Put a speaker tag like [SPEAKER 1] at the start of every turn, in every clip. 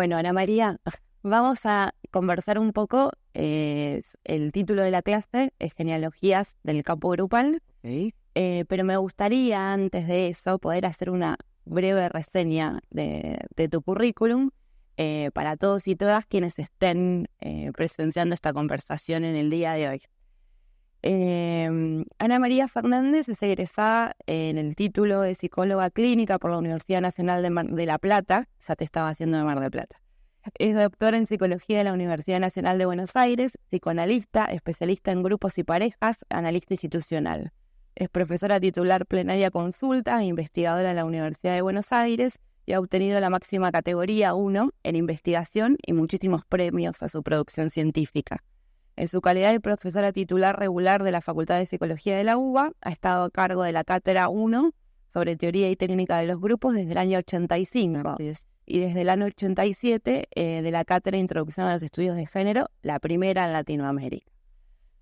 [SPEAKER 1] Bueno, Ana María, vamos a conversar un poco. El título de la clase es Genealogías del campo grupal,
[SPEAKER 2] ¿Sí?
[SPEAKER 1] pero me gustaría, antes de eso, poder hacer una breve reseña de tu currículum para todos y todas quienes estén presenciando esta conversación en el día de hoy. Ana María Fernández es egresada en el título de psicóloga clínica por la Universidad Nacional de La Plata, ya te estaba haciendo de Mar del Plata. Es doctora en psicología de la Universidad Nacional de Buenos Aires, psicoanalista, especialista en grupos y parejas, analista institucional. Es profesora titular plenaria consulta e investigadora en la Universidad de Buenos Aires y ha obtenido la máxima categoría 1 en investigación y muchísimos premios a su producción científica. En su calidad de profesora titular regular de la Facultad de Psicología de la UBA, ha estado a cargo de la Cátedra 1 sobre teoría y técnica de los grupos desde el año 85 y desde el año 87 de la Cátedra Introducción a los Estudios de Género, la primera en Latinoamérica.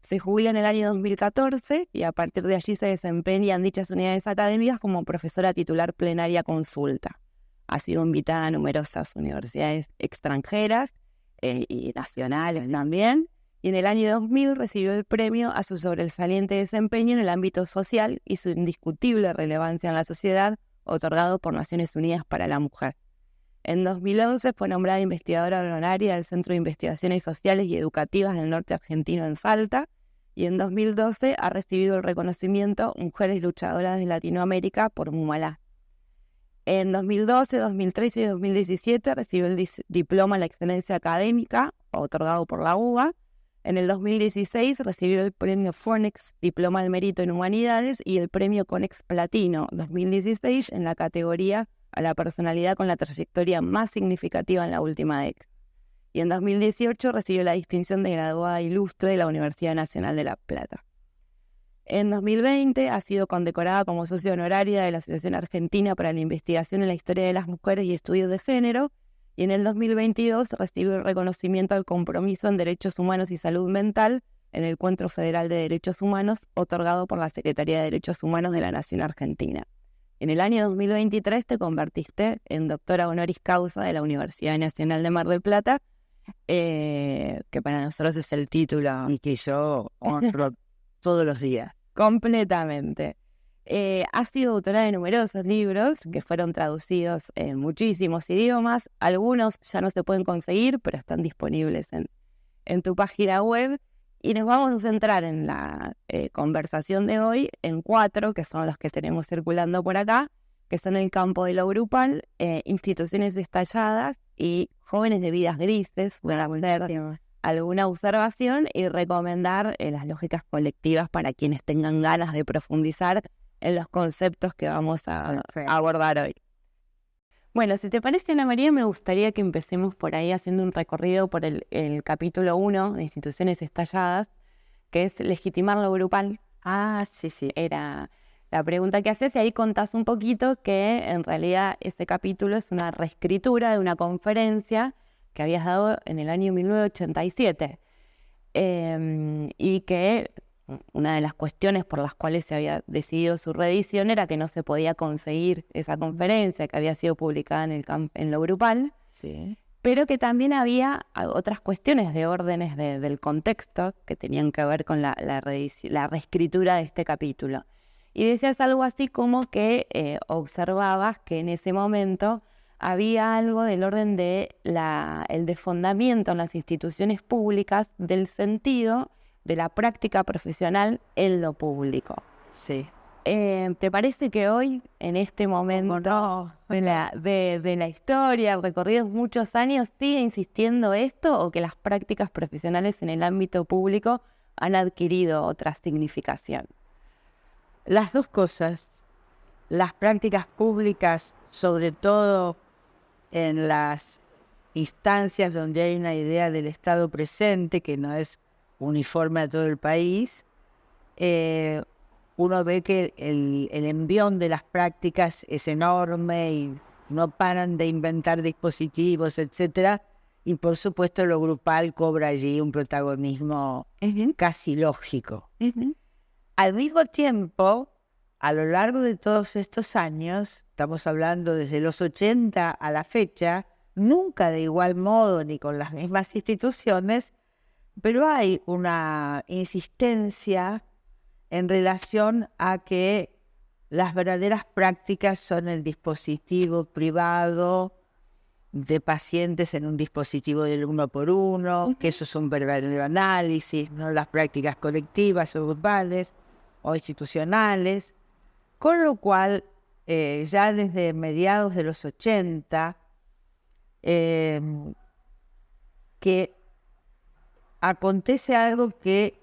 [SPEAKER 1] Se jubila en el año 2014 y a partir de allí se desempeña en dichas unidades académicas como profesora titular plenaria consulta. Ha sido invitada a numerosas universidades extranjeras y nacionales también. Y en el año 2000 recibió el premio a su sobresaliente desempeño en el ámbito social y su indiscutible relevancia en la sociedad, otorgado por Naciones Unidas para la Mujer. En 2011 fue nombrada investigadora honoraria del Centro de Investigaciones Sociales y Educativas del Norte Argentino en Salta, y en 2012 ha recibido el reconocimiento Mujeres Luchadoras de Latinoamérica por MUMALA. En 2012, 2013 y 2017 recibió el diploma en la excelencia académica, otorgado por la UBA. En el 2016 recibió el premio Fornex, Diploma al Mérito en Humanidades, y el premio Conex Platino 2016 en la categoría a la personalidad con la trayectoria más significativa en la última década. Y en 2018 recibió la distinción de graduada ilustre de la Universidad Nacional de La Plata. En 2020 ha sido condecorada como socia honoraria de la Asociación Argentina para la Investigación en la Historia de las Mujeres y Estudios de Género, y en el 2022 recibió el reconocimiento al compromiso en Derechos Humanos y Salud Mental en el Encuentro Federal de Derechos Humanos, otorgado por la Secretaría de Derechos Humanos de la Nación Argentina. En el año 2023 te convertiste en doctora honoris causa de la Universidad Nacional de Mar del Plata, que para nosotros es el título.
[SPEAKER 2] Y que yo honro todos los días.
[SPEAKER 1] Completamente. Ha sido autora de numerosos libros que fueron traducidos en muchísimos idiomas. Algunos ya no se pueden conseguir, pero están disponibles en tu página web. Y nos vamos a centrar en la conversación de hoy en 4, que son los que tenemos circulando por acá, que son el campo de lo grupal, instituciones estalladas y jóvenes de vidas grises. Voy a poner alguna observación y recomendar las lógicas colectivas para quienes tengan ganas de profundizar en los conceptos que vamos a abordar hoy. Bueno, si te parece, Ana María, me gustaría que empecemos por ahí haciendo un recorrido por el capítulo 1 de instituciones estalladas, que es legitimar lo grupal. Sí. Era la pregunta que haces, y ahí contás un poquito que en realidad ese capítulo es una reescritura de una conferencia que habías dado en el año 1987, y que una de las cuestiones por las cuales se había decidido su reedición era que no se podía conseguir esa conferencia que había sido publicada en lo grupal,
[SPEAKER 2] Sí.
[SPEAKER 1] pero que también había otras cuestiones de órdenes del contexto que tenían que ver con la reescritura de este capítulo. Y decías algo así como que observabas que en ese momento había algo del orden de el desfondamiento en las instituciones públicas del sentido de la práctica profesional en lo público.
[SPEAKER 2] Sí.
[SPEAKER 1] ¿Te parece que hoy, en este momento de la historia, recorridos muchos años, sigue insistiendo esto, o que las prácticas profesionales en el ámbito público han adquirido otra significación?
[SPEAKER 2] Las dos cosas. Las prácticas públicas, sobre todo en las instancias donde hay una idea del Estado presente, que no es uniforme a todo el país, uno ve que el envión de las prácticas es enorme y no paran de inventar dispositivos, etcétera, y por supuesto lo grupal cobra allí un protagonismo casi lógico. Al mismo tiempo, a lo largo de todos estos años, estamos hablando desde los 80 a la fecha, nunca de igual modo ni con las mismas instituciones, pero hay una insistencia en relación a que las verdaderas prácticas son el dispositivo privado de pacientes en un dispositivo del 1 por 1, que eso es un verdadero análisis, no las prácticas colectivas o grupales o institucionales, con lo cual ya desde mediados de los 80, que acontece algo que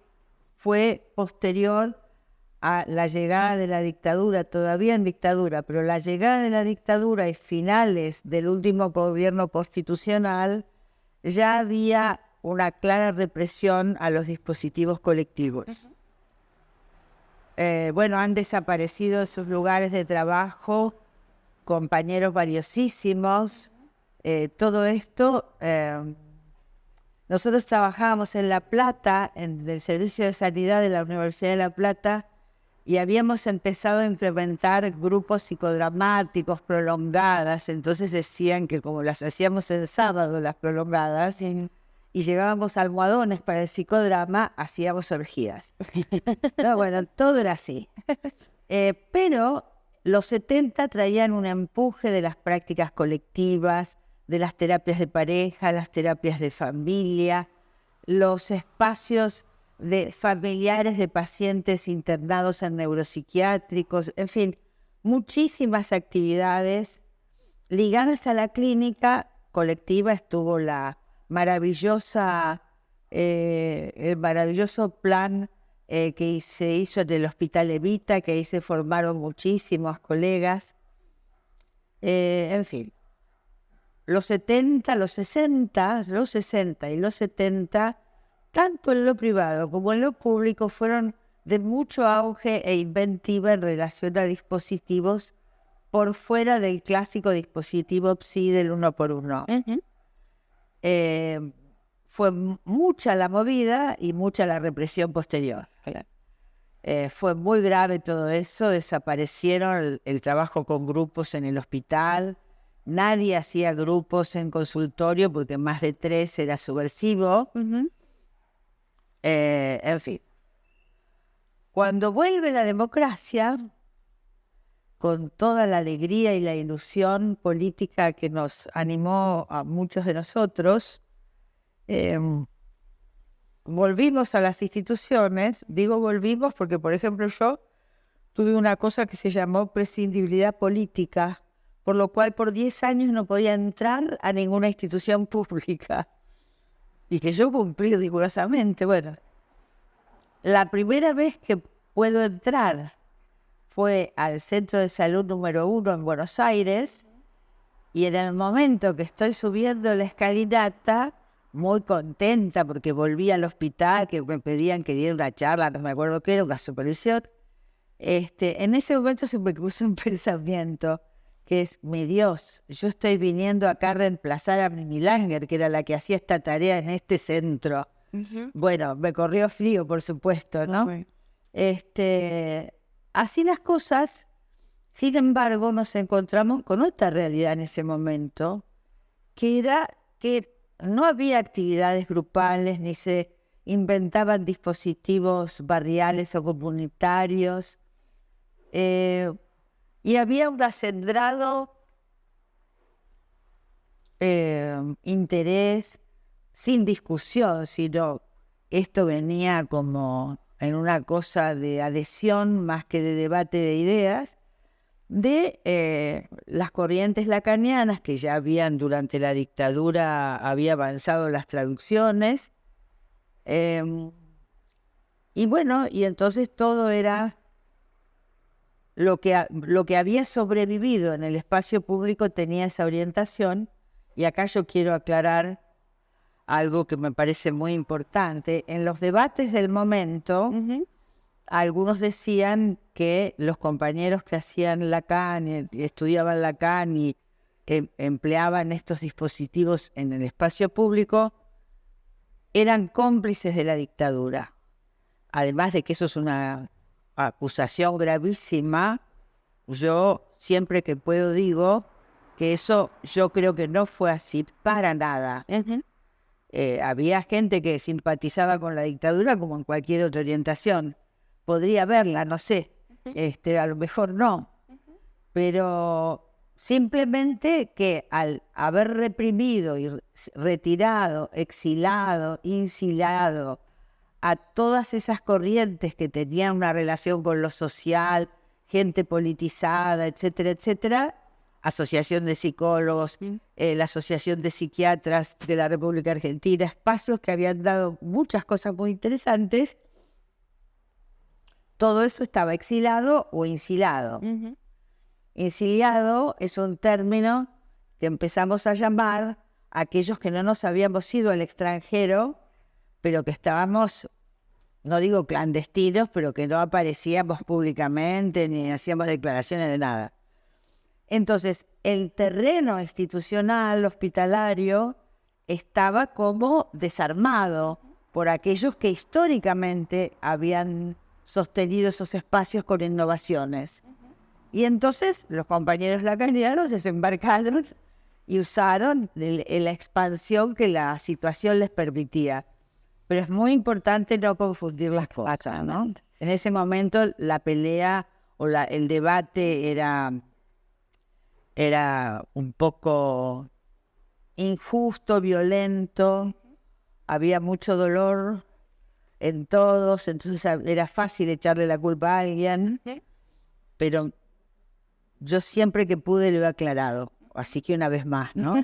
[SPEAKER 2] fue posterior a la llegada de la dictadura, todavía en dictadura, pero la llegada de la dictadura y finales del último gobierno constitucional, ya había una clara represión a los dispositivos colectivos. Bueno, han desaparecido de sus lugares de trabajo compañeros valiosísimos. Todo esto, nosotros trabajábamos en La Plata, en el Servicio de Sanidad de la Universidad de La Plata, y habíamos empezado a implementar grupos psicodramáticos prolongadas. Entonces decían que como las hacíamos el sábado, las prolongadas, y llevábamos almohadones para el psicodrama, hacíamos orgías. No, bueno, todo era así. Pero los 70 traían un empuje de las prácticas colectivas, de las terapias de pareja, las terapias de familia, los espacios de familiares de pacientes internados en neuropsiquiátricos, en fin, muchísimas actividades ligadas a la clínica colectiva. Estuvo la maravillosa, el maravilloso plan que se hizo en el Hospital Evita, que ahí se formaron muchísimos colegas. En fin, los 70, los 60 y los 70, tanto en lo privado como en lo público, fueron de mucho auge e inventiva en relación a dispositivos por fuera del clásico dispositivo PSI del 1 por 1. Fue mucha la movida y mucha la represión posterior. Fue muy grave todo eso, desaparecieron el trabajo con grupos en el hospital, nadie hacía grupos en consultorio porque más de 3 era subversivo. En fin, cuando vuelve la democracia, con toda la alegría y la ilusión política que nos animó a muchos de nosotros, volvimos a las instituciones. Digo volvimos porque, por ejemplo, yo tuve una cosa que se llamó prescindibilidad política, por lo cual por 10 años no podía entrar a ninguna institución pública. Y que yo cumplí rigurosamente. Bueno, la primera vez que puedo entrar fue al Centro de Salud número 1 en Buenos Aires, y en el momento que estoy subiendo la escalinata, muy contenta porque volví al hospital, que me pedían que diera una charla, no me acuerdo qué era, una supervisión, en ese momento se me cruzó un pensamiento que es: mi Dios, yo estoy viniendo acá a reemplazar a Mimi Langer, que era la que hacía esta tarea en este centro. Bueno, me corrió frío, por supuesto, ¿no? Así las cosas. Sin embargo, nos encontramos con otra realidad en ese momento, que era que no había actividades grupales, ni se inventaban dispositivos barriales o comunitarios, y había un acendrado interés, sin discusión, sino esto venía como en una cosa de adhesión más que de debate de ideas, de las corrientes lacanianas que ya habían durante la dictadura, había avanzado las traducciones, y bueno, y entonces todo era lo que había sobrevivido en el espacio público, tenía esa orientación. Y acá yo quiero aclarar algo que me parece muy importante. En los debates del momento, algunos decían que los compañeros que hacían Lacan, estudiaban Lacan y empleaban estos dispositivos en el espacio público, eran cómplices de la dictadura. Además de que eso es una acusación gravísima, yo siempre que puedo digo que eso yo creo que no fue así para nada. Había gente que simpatizaba con la dictadura como en cualquier otra orientación. Podría verla, no sé, a lo mejor no, pero simplemente que al haber reprimido y retirado, exilado, insilado a todas esas corrientes que tenían una relación con lo social, gente politizada, etcétera, etcétera, Asociación de Psicólogos, la Asociación de Psiquiatras de la República Argentina, espacios que habían dado muchas cosas muy interesantes, todo eso estaba exilado o insilado. Insiliado es un término que empezamos a llamar a aquellos que no nos habíamos ido al extranjero, pero que estábamos, no digo clandestinos, pero que no aparecíamos públicamente ni hacíamos declaraciones de nada. Entonces, el terreno institucional, hospitalario, estaba como desarmado por aquellos que históricamente habían sostenido esos espacios con innovaciones. Y entonces los compañeros lacanianos desembarcaron y usaron la expansión que la situación les permitía. Pero es muy importante no confundir las cosas, ¿no? En ese momento la pelea o el debate era un poco injusto, violento, había mucho dolor en todos, entonces era fácil echarle la culpa a alguien, pero yo siempre que pude lo he aclarado, así que una vez más, ¿no?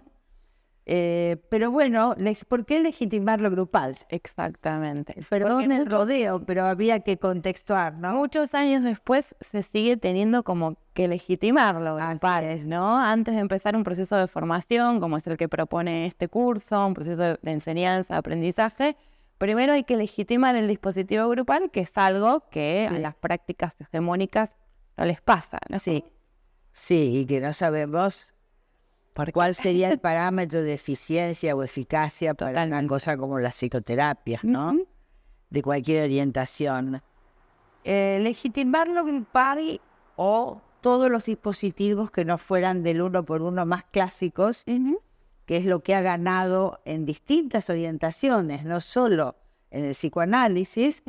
[SPEAKER 2] Pero bueno, ¿por qué legitimar lo grupal?
[SPEAKER 1] Exactamente.
[SPEAKER 2] Perdón el rodeo, pero había que contextuar, ¿no?
[SPEAKER 1] Muchos años después se sigue teniendo como que legitimar lo grupal, ¿no? Antes de empezar un proceso de formación, como es el que propone este curso, un proceso de enseñanza, aprendizaje, primero hay que legitimar el dispositivo grupal, que es algo que a las prácticas hegemónicas no les pasa, ¿no?
[SPEAKER 2] Sí, y que no sabemos cuál sería el parámetro de eficiencia o eficacia para una cosa como las psicoterapias, ¿no? De cualquier orientación. Legitimar lo grupal o todos los dispositivos que no fueran del uno por uno más clásicos, que es lo que ha ganado en distintas orientaciones, no solo en el psicoanálisis,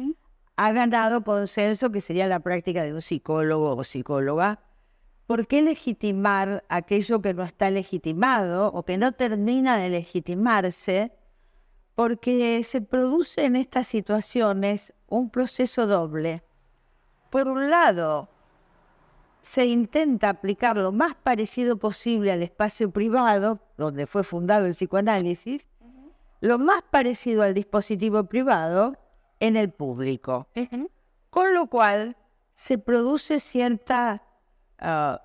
[SPEAKER 2] ha ganado consenso que sería la práctica de un psicólogo o psicóloga. ¿Por qué legitimar aquello que no está legitimado o que no termina de legitimarse? Porque se produce en estas situaciones un proceso doble. Por un lado, se intenta aplicar lo más parecido posible al espacio privado, donde fue fundado el psicoanálisis, lo más parecido al dispositivo privado en el público. Con lo cual se produce cierta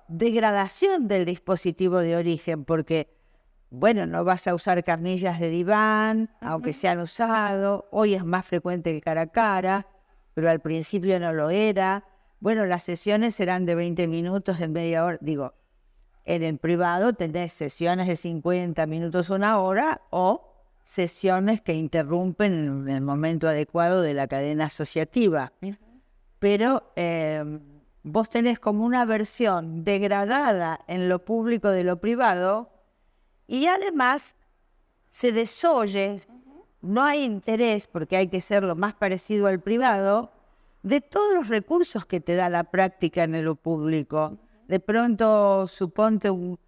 [SPEAKER 2] degradación del dispositivo de origen, porque, bueno, no vas a usar camillas de diván, aunque se han usado, hoy es más frecuente el cara a cara, pero al principio no lo era. Bueno, las sesiones serán de 20 minutos, en media hora, digo, en el privado tenés sesiones de 50 minutos, una hora, o sesiones que interrumpen en el momento adecuado de la cadena asociativa. Pero vos tenés como una versión degradada en lo público de lo privado y además se desoye, no hay interés, porque hay que ser lo más parecido al privado, de todos los recursos que te da la práctica en lo público. De pronto, suponte un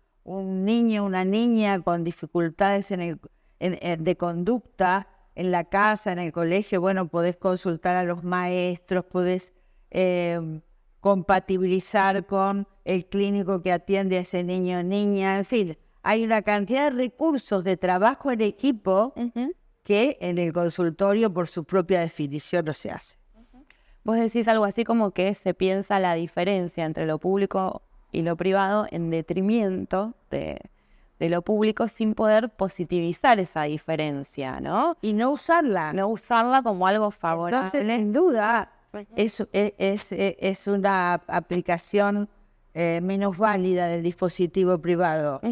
[SPEAKER 2] niño, una niña con dificultades de conducta en la casa, en el colegio, bueno, podés consultar a los maestros, podés compatibilizar con el clínico que atiende a ese niño o niña, en fin, hay una cantidad de recursos de trabajo en equipo que en el consultorio por su propia definición no se hace.
[SPEAKER 1] Vos decís algo así como que se piensa la diferencia entre lo público y lo privado en detrimento de lo público sin poder positivizar esa diferencia, ¿no?
[SPEAKER 2] Y no usarla.
[SPEAKER 1] No usarla como algo favorable.
[SPEAKER 2] Entonces, sin duda, es una aplicación menos válida del dispositivo privado.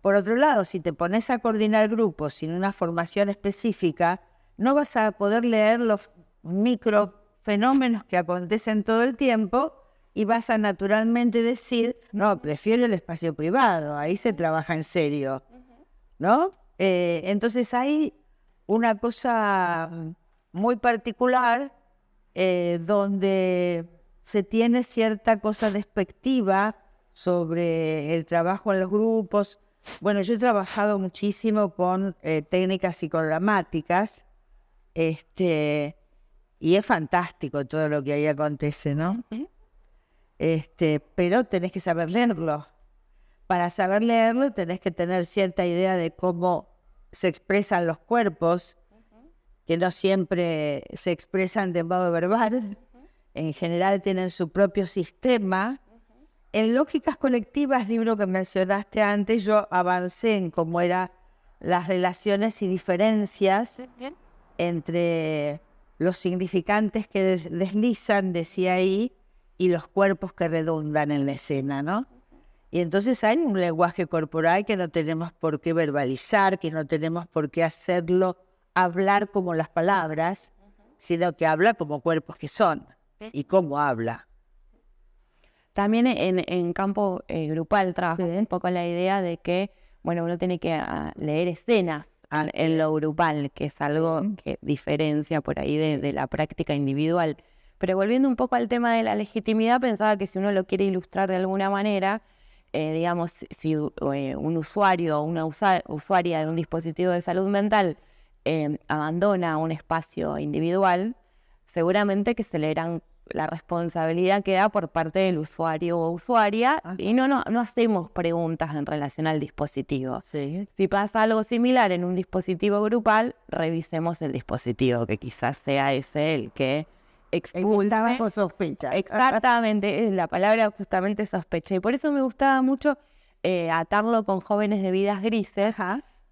[SPEAKER 2] Por otro lado, si te pones a coordinar grupos sin una formación específica, no vas a poder leer los microfenómenos que acontecen todo el tiempo y vas a naturalmente decir, no, prefiero el espacio privado, ahí se trabaja en serio, ¿no? Entonces hay una cosa muy particular donde se tiene cierta cosa despectiva sobre el trabajo en los grupos. Bueno, yo he trabajado muchísimo con técnicas psicodramáticas, y es fantástico todo lo que ahí acontece, ¿no? Pero tenés que saber leerlo. Para saber leerlo tenés que tener cierta idea de cómo se expresan los cuerpos, que no siempre se expresan de modo verbal. En general tienen su propio sistema. En lógicas colectivas, libro que mencionaste antes, yo avancé en cómo eran las relaciones y diferencias entre los significantes que deslizan, decía ahí, y los cuerpos que redundan en la escena, ¿no? Y entonces hay un lenguaje corporal que no tenemos por qué verbalizar, que no tenemos por qué hacerlo hablar como las palabras, sino que habla como cuerpos que son. ¿Y cómo habla?
[SPEAKER 1] También en campo grupal trabajas un poco la idea de que, bueno, uno tiene que leer escenas en lo grupal, que es algo que diferencia por ahí de la práctica individual. Pero volviendo un poco al tema de la legitimidad, pensaba que si uno lo quiere ilustrar de alguna manera, digamos, si un usuario o una usuaria de un dispositivo de salud mental abandona un espacio individual, seguramente que se leerán la responsabilidad que da por parte del usuario o usuaria y no hacemos preguntas en relación al dispositivo.
[SPEAKER 2] Sí.
[SPEAKER 1] Si pasa algo similar en un dispositivo grupal, revisemos el dispositivo, que quizás sea ese el que expulsa.
[SPEAKER 2] Bajo sospecha.
[SPEAKER 1] Exactamente, es la palabra justamente sospecha. Y por eso me gustaba mucho atarlo con Jóvenes de Vidas Grises,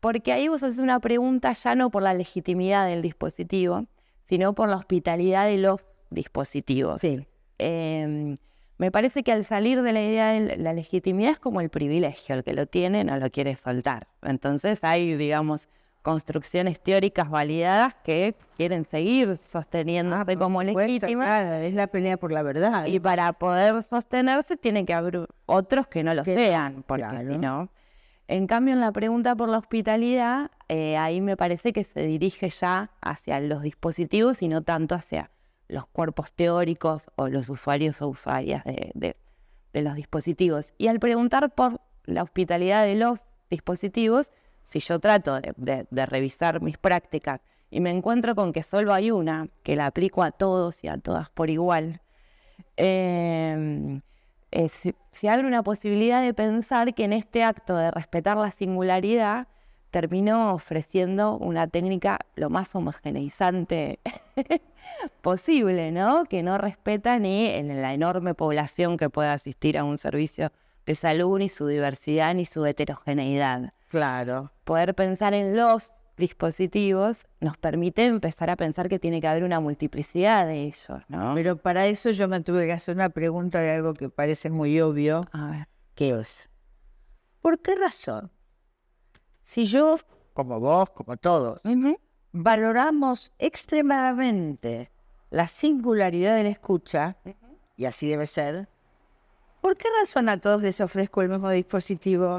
[SPEAKER 1] porque ahí vos haces una pregunta ya no por la legitimidad del dispositivo, sino por la hospitalidad de los dispositivos.
[SPEAKER 2] Sí.
[SPEAKER 1] Me parece que al salir de la idea de la legitimidad es como el privilegio, el que lo tiene no lo quiere soltar. Entonces hay, digamos, construcciones teóricas validadas que quieren seguir sosteniéndose como legítimas.
[SPEAKER 2] Claro, es la pelea por la verdad.
[SPEAKER 1] Y para poder sostenerse tiene que haber otros que no lo sean, porque
[SPEAKER 2] claro.
[SPEAKER 1] si no... En cambio, en la pregunta por la hospitalidad, ahí me parece que se dirige ya hacia los dispositivos y no tanto hacia los cuerpos teóricos o los usuarios o usuarias de los dispositivos. Y al preguntar por la hospitalidad de los dispositivos, si yo trato de revisar mis prácticas y me encuentro con que solo hay una, que la aplico a todos y a todas por igual, se abre una posibilidad de pensar que en este acto de respetar la singularidad termino ofreciendo una técnica lo más homogeneizante posible, ¿no? Que no respeta ni en la enorme población que pueda asistir a un servicio de salud, ni su diversidad, ni su heterogeneidad.
[SPEAKER 2] Claro.
[SPEAKER 1] Poder pensar en los dispositivos nos permite empezar a pensar que tiene que haber una multiplicidad de ellos, ¿no?
[SPEAKER 2] Pero para eso yo me tuve que hacer una pregunta de algo que parece muy obvio,
[SPEAKER 1] A ver.
[SPEAKER 2] que es, ¿por qué razón? Si yo, como vos, como todos, valoramos extremadamente la singularidad de la escucha, y así debe ser, ¿por qué razón a todos les ofrezco el mismo dispositivo?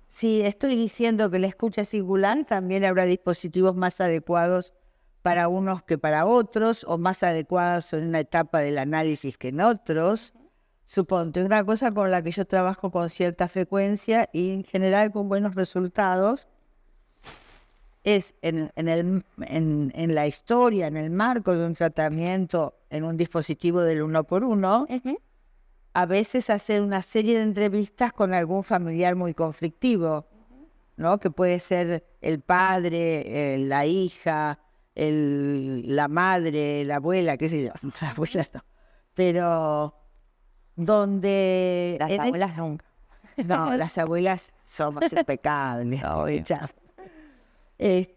[SPEAKER 2] Si estoy diciendo que la escucha es singular, también habrá dispositivos más adecuados para unos que para otros, o más adecuados en una etapa del análisis que en otros. Suponte, una cosa con la que yo trabajo con cierta frecuencia y en general con buenos resultados es en la historia, en el marco de un tratamiento en un dispositivo del 1 por 1, a veces hacer una serie de entrevistas con algún familiar muy conflictivo, ¿no? Que puede ser el padre, la hija, la madre, la abuela, qué sé yo, la abuela no. Pero donde...
[SPEAKER 1] Las abuelas nunca.
[SPEAKER 2] No, las abuelas somos impecables.
[SPEAKER 1] Obvio.
[SPEAKER 2] Es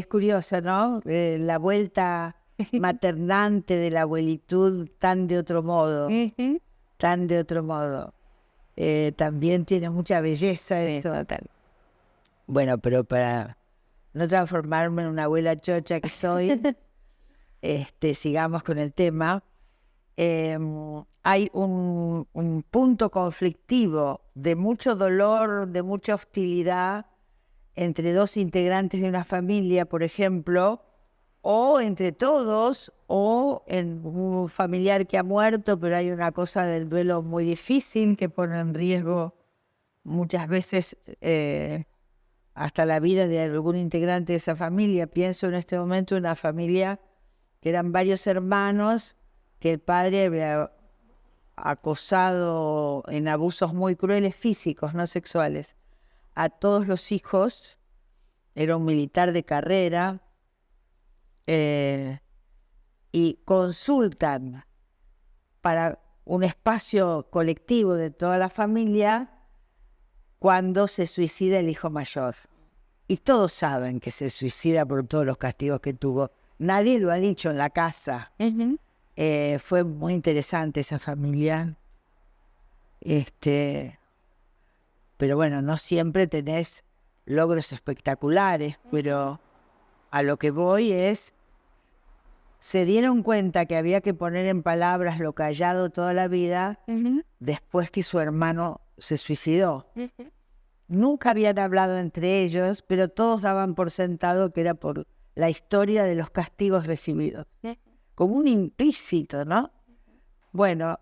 [SPEAKER 2] curioso, ¿no? La vuelta maternante de la abuelitud tan de otro modo, tan de otro modo. También tiene mucha belleza eso.
[SPEAKER 1] Total.
[SPEAKER 2] Bueno, pero para no transformarme en una abuela chocha que soy, sigamos con el tema. hay un punto conflictivo de mucho dolor, de mucha hostilidad entre dos integrantes de una familia, por ejemplo, o entre todos, o en un familiar que ha muerto, pero hay una cosa del duelo muy difícil que pone en riesgo muchas veces hasta la vida de algún integrante de esa familia. Pienso en este momento en una familia que eran varios hermanos, que el padre había acosado en abusos muy crueles físicos, no sexuales, a todos los hijos. Era un militar de carrera, y consultan para un espacio colectivo de toda la familia cuando se suicida el hijo mayor. Y todos saben que se suicida por todos los castigos que tuvo. Nadie lo ha dicho en la casa. Fue muy interesante esa familia. Pero bueno, no siempre tenés logros espectaculares, pero a lo que voy es, se dieron cuenta que había que poner en palabras lo callado toda la vida después que su hermano se suicidó. Nunca habían hablado entre ellos, pero todos daban por sentado que era por la historia de los castigos recibidos. Como un implícito, ¿no? Bueno,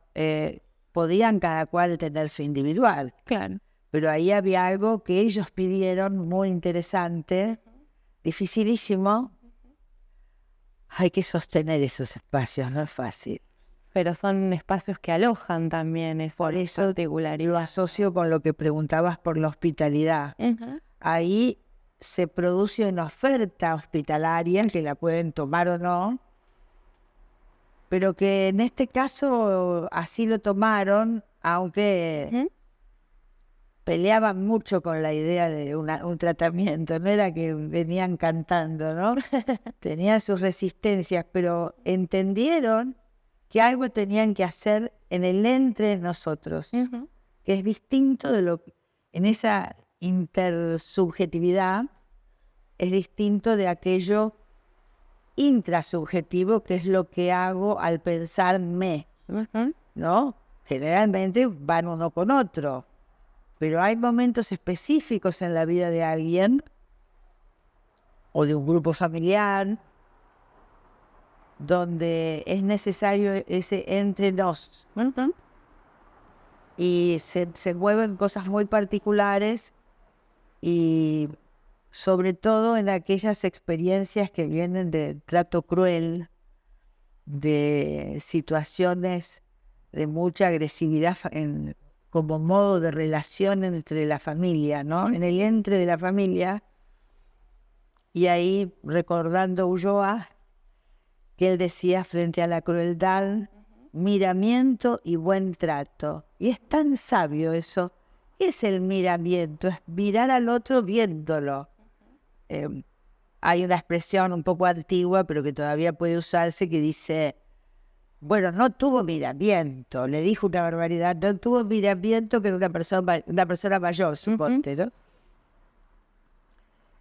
[SPEAKER 2] podían cada cual tener su individual.
[SPEAKER 1] Claro.
[SPEAKER 2] Pero ahí había algo que ellos pidieron muy interesante, dificilísimo. Hay que sostener esos espacios, no es fácil.
[SPEAKER 1] Pero son espacios que alojan también esa
[SPEAKER 2] Por eso
[SPEAKER 1] particularidad.
[SPEAKER 2] lo asocio con lo que preguntabas por la hospitalidad. Ahí se produce una oferta hospitalaria que la pueden tomar o no, pero que en este caso así lo tomaron, aunque peleaban mucho con la idea de un tratamiento. No era que venían cantando, ¿no? Tenían sus resistencias, pero entendieron que algo tenían que hacer en el entre nosotros, que es distinto de lo que, en esa intersubjetividad, es distinto de aquello intrasubjetivo, que es lo que hago al pensarme, ¿no? Generalmente van uno con otro, pero hay momentos específicos en la vida de alguien o de un grupo familiar donde es necesario ese entre nos. Y se mueven cosas muy particulares y sobre todo en aquellas experiencias que vienen de trato cruel, de situaciones de mucha agresividad como modo de relación entre la familia, ¿no? En el entre de la familia. Y ahí recordando Ulloa, que él decía frente a la crueldad, miramiento y buen trato. Y es tan sabio eso. ¿Qué es el miramiento? Es mirar al otro viéndolo. Hay una expresión un poco antigua, pero que todavía puede usarse, que dice, bueno, no tuvo miramiento, le dijo una barbaridad, no tuvo miramiento, que era una persona mayor, suponte, ¿no?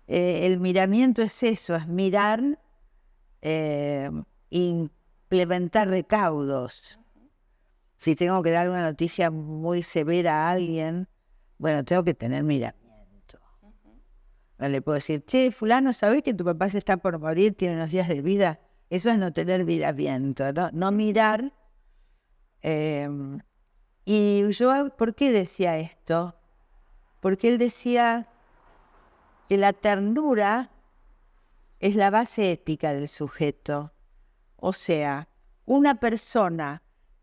[SPEAKER 2] El miramiento es eso, es mirar, implementar recaudos. Si tengo que dar una noticia muy severa a alguien, bueno, tengo que tener miramiento. No le puedo decir, che, fulano, ¿sabés que tu papá se está por morir, tiene unos días de vida? Eso es no tener miramiento, ¿no? No mirar. Y yo, ¿por qué decía esto? Porque él decía que la ternura es la base ética del sujeto. O sea, una persona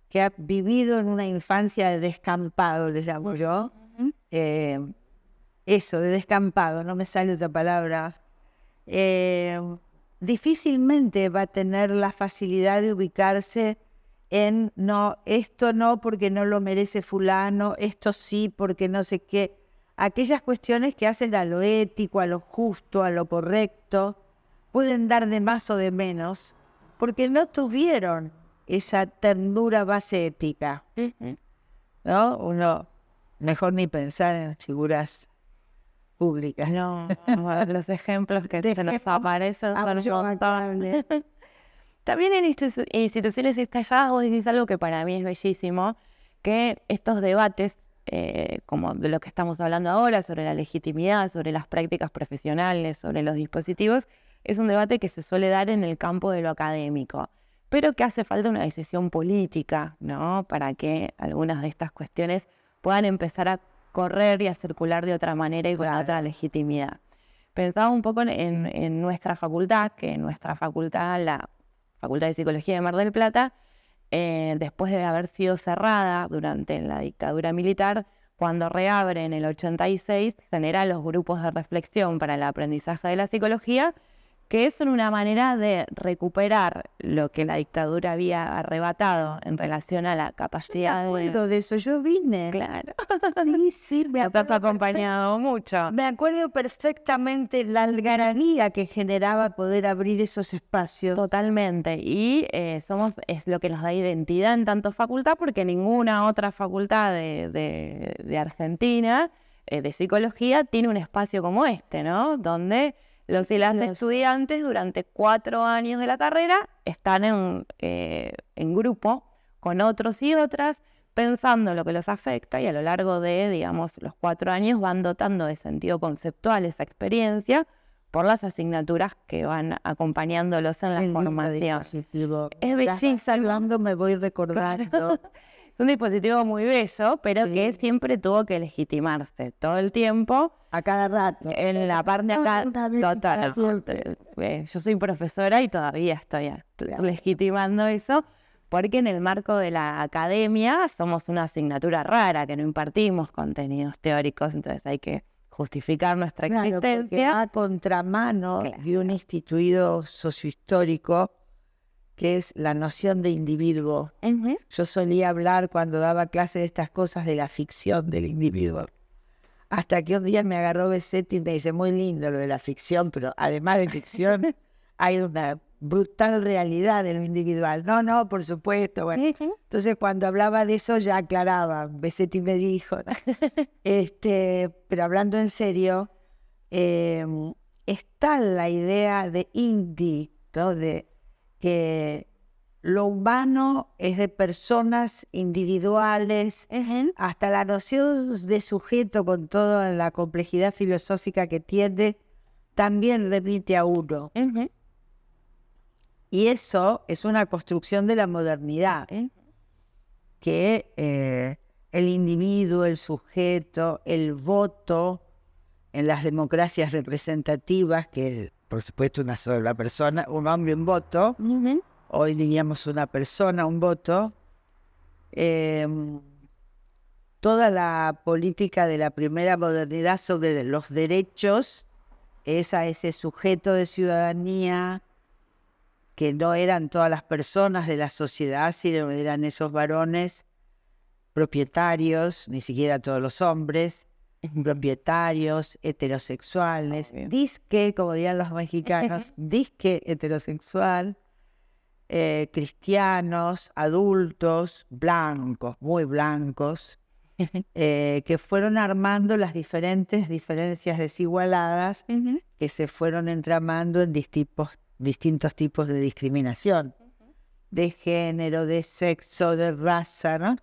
[SPEAKER 2] que ha vivido en una infancia de descampado, le llamo yo, eso, de descampado, no me sale otra palabra, difícilmente va a tener la facilidad de ubicarse en, no, esto no porque no lo merece fulano, esto sí porque no sé qué. Aquellas cuestiones que hacen a lo ético, a lo justo, a lo correcto, pueden dar de más o de menos, porque no tuvieron esa ternura base ética, ¿no? Uno, mejor ni pensar en figuras públicas, ¿no?
[SPEAKER 1] Los ejemplos que se nos aparecen son un montón. también en instituciones estalladas vos decís algo que para mí es bellísimo, que estos debates, como de lo que estamos hablando ahora, sobre la legitimidad, sobre las prácticas profesionales, sobre los dispositivos, es un debate que se suele dar en el campo de lo académico, pero que hace falta una decisión política, ¿no? Para que algunas de estas cuestiones puedan empezar a correr y a circular de otra manera y con otra legitimidad. Pensaba un poco en nuestra facultad, que nuestra facultad, la Facultad de Psicología de Mar del Plata, después de haber sido cerrada durante la dictadura militar, cuando reabre en el 86, genera los grupos de reflexión para el aprendizaje de la psicología, que son una manera de recuperar lo que la dictadura había arrebatado en relación a la capacidad
[SPEAKER 2] de eso, yo vine.
[SPEAKER 1] Claro.
[SPEAKER 2] Sí, me
[SPEAKER 1] Te has acompañado mucho.
[SPEAKER 2] Me acuerdo perfectamente la algarabía que generaba poder abrir esos espacios.
[SPEAKER 1] Totalmente. Y es lo que nos da identidad en tanto facultad, porque ninguna otra facultad de Argentina de psicología tiene un espacio como este, ¿no? Donde los y las estudiantes durante 4 años de la carrera están en grupo con otros y otras, pensando lo que los afecta, y a lo largo de, digamos, los 4 años van dotando de sentido conceptual esa experiencia por las asignaturas que van acompañándolos en la formación.
[SPEAKER 2] Es bellísimo. Hablando me voy recordando.
[SPEAKER 1] Es un dispositivo muy bello, pero que siempre tuvo que legitimarse todo el tiempo.
[SPEAKER 2] A cada rato.
[SPEAKER 1] En la parte acá, total. Yo soy profesora y todavía estoy legitimando eso, porque en el marco de la academia somos una asignatura rara, que no impartimos contenidos teóricos, entonces hay que justificar nuestra existencia.
[SPEAKER 2] Porque va a contramano de un instituido sociohistórico que es la noción de individuo. Yo solía hablar cuando daba clase de estas cosas de la ficción del individuo. Hasta que un día me agarró Besetti y me dice, muy lindo lo de la ficción, pero además de ficción hay una brutal realidad de lo individual. No, por supuesto. Bueno. Entonces cuando hablaba de eso ya aclaraba. Besetti me dijo, pero hablando en serio, está la idea de indie, ¿no? De que lo humano es de personas individuales, hasta la noción de sujeto con toda la complejidad filosófica que tiene, también remite a uno. Y eso es una construcción de la modernidad, que el individuo, el sujeto, el voto, en las democracias representativas, que por supuesto una sola persona, un hombre, un voto, hoy diríamos una persona, un voto, toda la política de la primera modernidad sobre los derechos es a ese sujeto de ciudadanía, que no eran todas las personas de la sociedad, sino eran esos varones propietarios, ni siquiera todos los hombres, propietarios, heterosexuales, disque, como dirían los mexicanos, disque heterosexual, cristianos, adultos, blancos, muy blancos, que fueron armando las diferencias desigualadas que se fueron entramando en distintos tipos de discriminación, de género, de sexo, de raza, ¿no?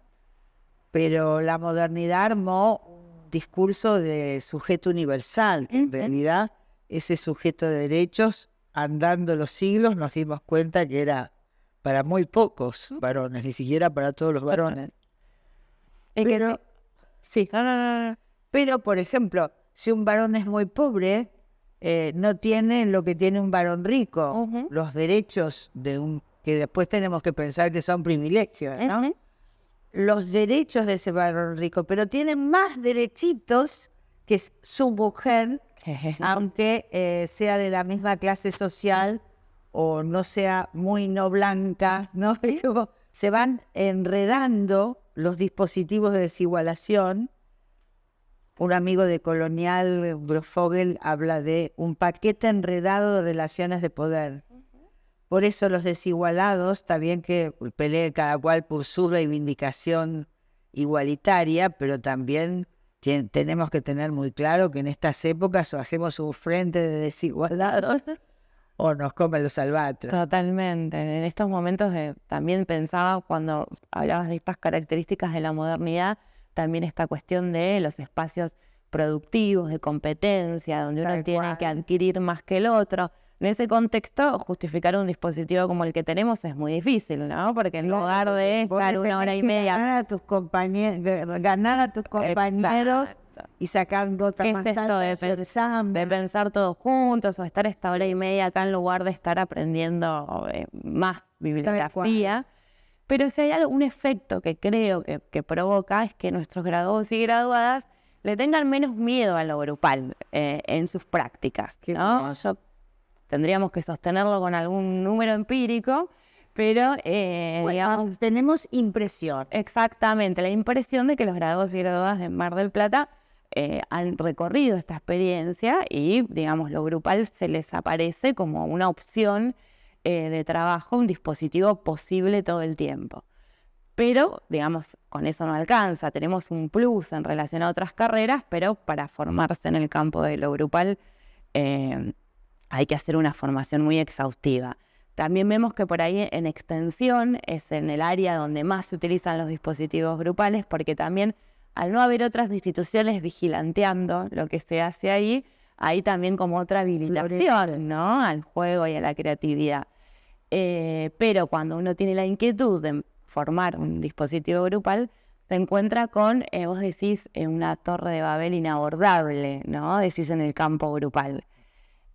[SPEAKER 2] Pero la modernidad armó un discurso de sujeto universal, que en realidad ese sujeto de derechos, andando los siglos, nos dimos cuenta que era para muy pocos varones, ni siquiera para todos los varones. Pero, pero, por ejemplo, si un varón es muy pobre, no tiene lo que tiene un varón rico, los derechos que después tenemos que pensar que son privilegios, ¿no? Los derechos de ese varón rico, pero tiene más derechitos que su mujer, aunque sea de la misma clase social o no sea muy no blanca, ¿no? Se van enredando los dispositivos de desigualación. Un amigo de Colonial, Brofogel, habla de un paquete enredado de relaciones de poder. Por eso los desigualados, está bien que pelee cada cual por su reivindicación igualitaria, pero también tenemos que tener muy claro que en estas épocas o hacemos un frente de desigualados o nos comen los albatros.
[SPEAKER 1] Totalmente. En estos momentos también pensaba, cuando hablabas de estas características de la modernidad, también esta cuestión de los espacios productivos, de competencia, donde uno tiene que adquirir más que el otro. En ese contexto, justificar un dispositivo como el que tenemos es muy difícil, ¿no? Porque en lugar de estar una hora y media...
[SPEAKER 2] Ganar a tus compañeros y sacar notas más altas
[SPEAKER 1] de pensar todos juntos, o estar esta hora y media acá en lugar de estar aprendiendo más bibliografía. Pero si hay algún efecto que creo que provoca, es que nuestros graduados y graduadas le tengan menos miedo a lo grupal en sus prácticas, ¿no? Tendríamos que sostenerlo con algún número empírico, pero digamos,
[SPEAKER 2] tenemos impresión.
[SPEAKER 1] Exactamente, la impresión de que los graduados y graduadas de Mar del Plata han recorrido esta experiencia y, digamos, lo grupal se les aparece como una opción de trabajo, un dispositivo posible todo el tiempo. Pero, digamos, con eso no alcanza. Tenemos un plus en relación a otras carreras, pero para formarse en el campo de lo grupal hay que hacer una formación muy exhaustiva. También vemos que por ahí en extensión es en el área donde más se utilizan los dispositivos grupales, porque también al no haber otras instituciones vigilanteando lo que se hace ahí, hay también como otra habilitación, ¿no?, al juego y a la creatividad. Pero cuando uno tiene la inquietud de formar un dispositivo grupal, se encuentra con, vos decís, una torre de Babel inabordable, ¿no? Decís en el campo grupal.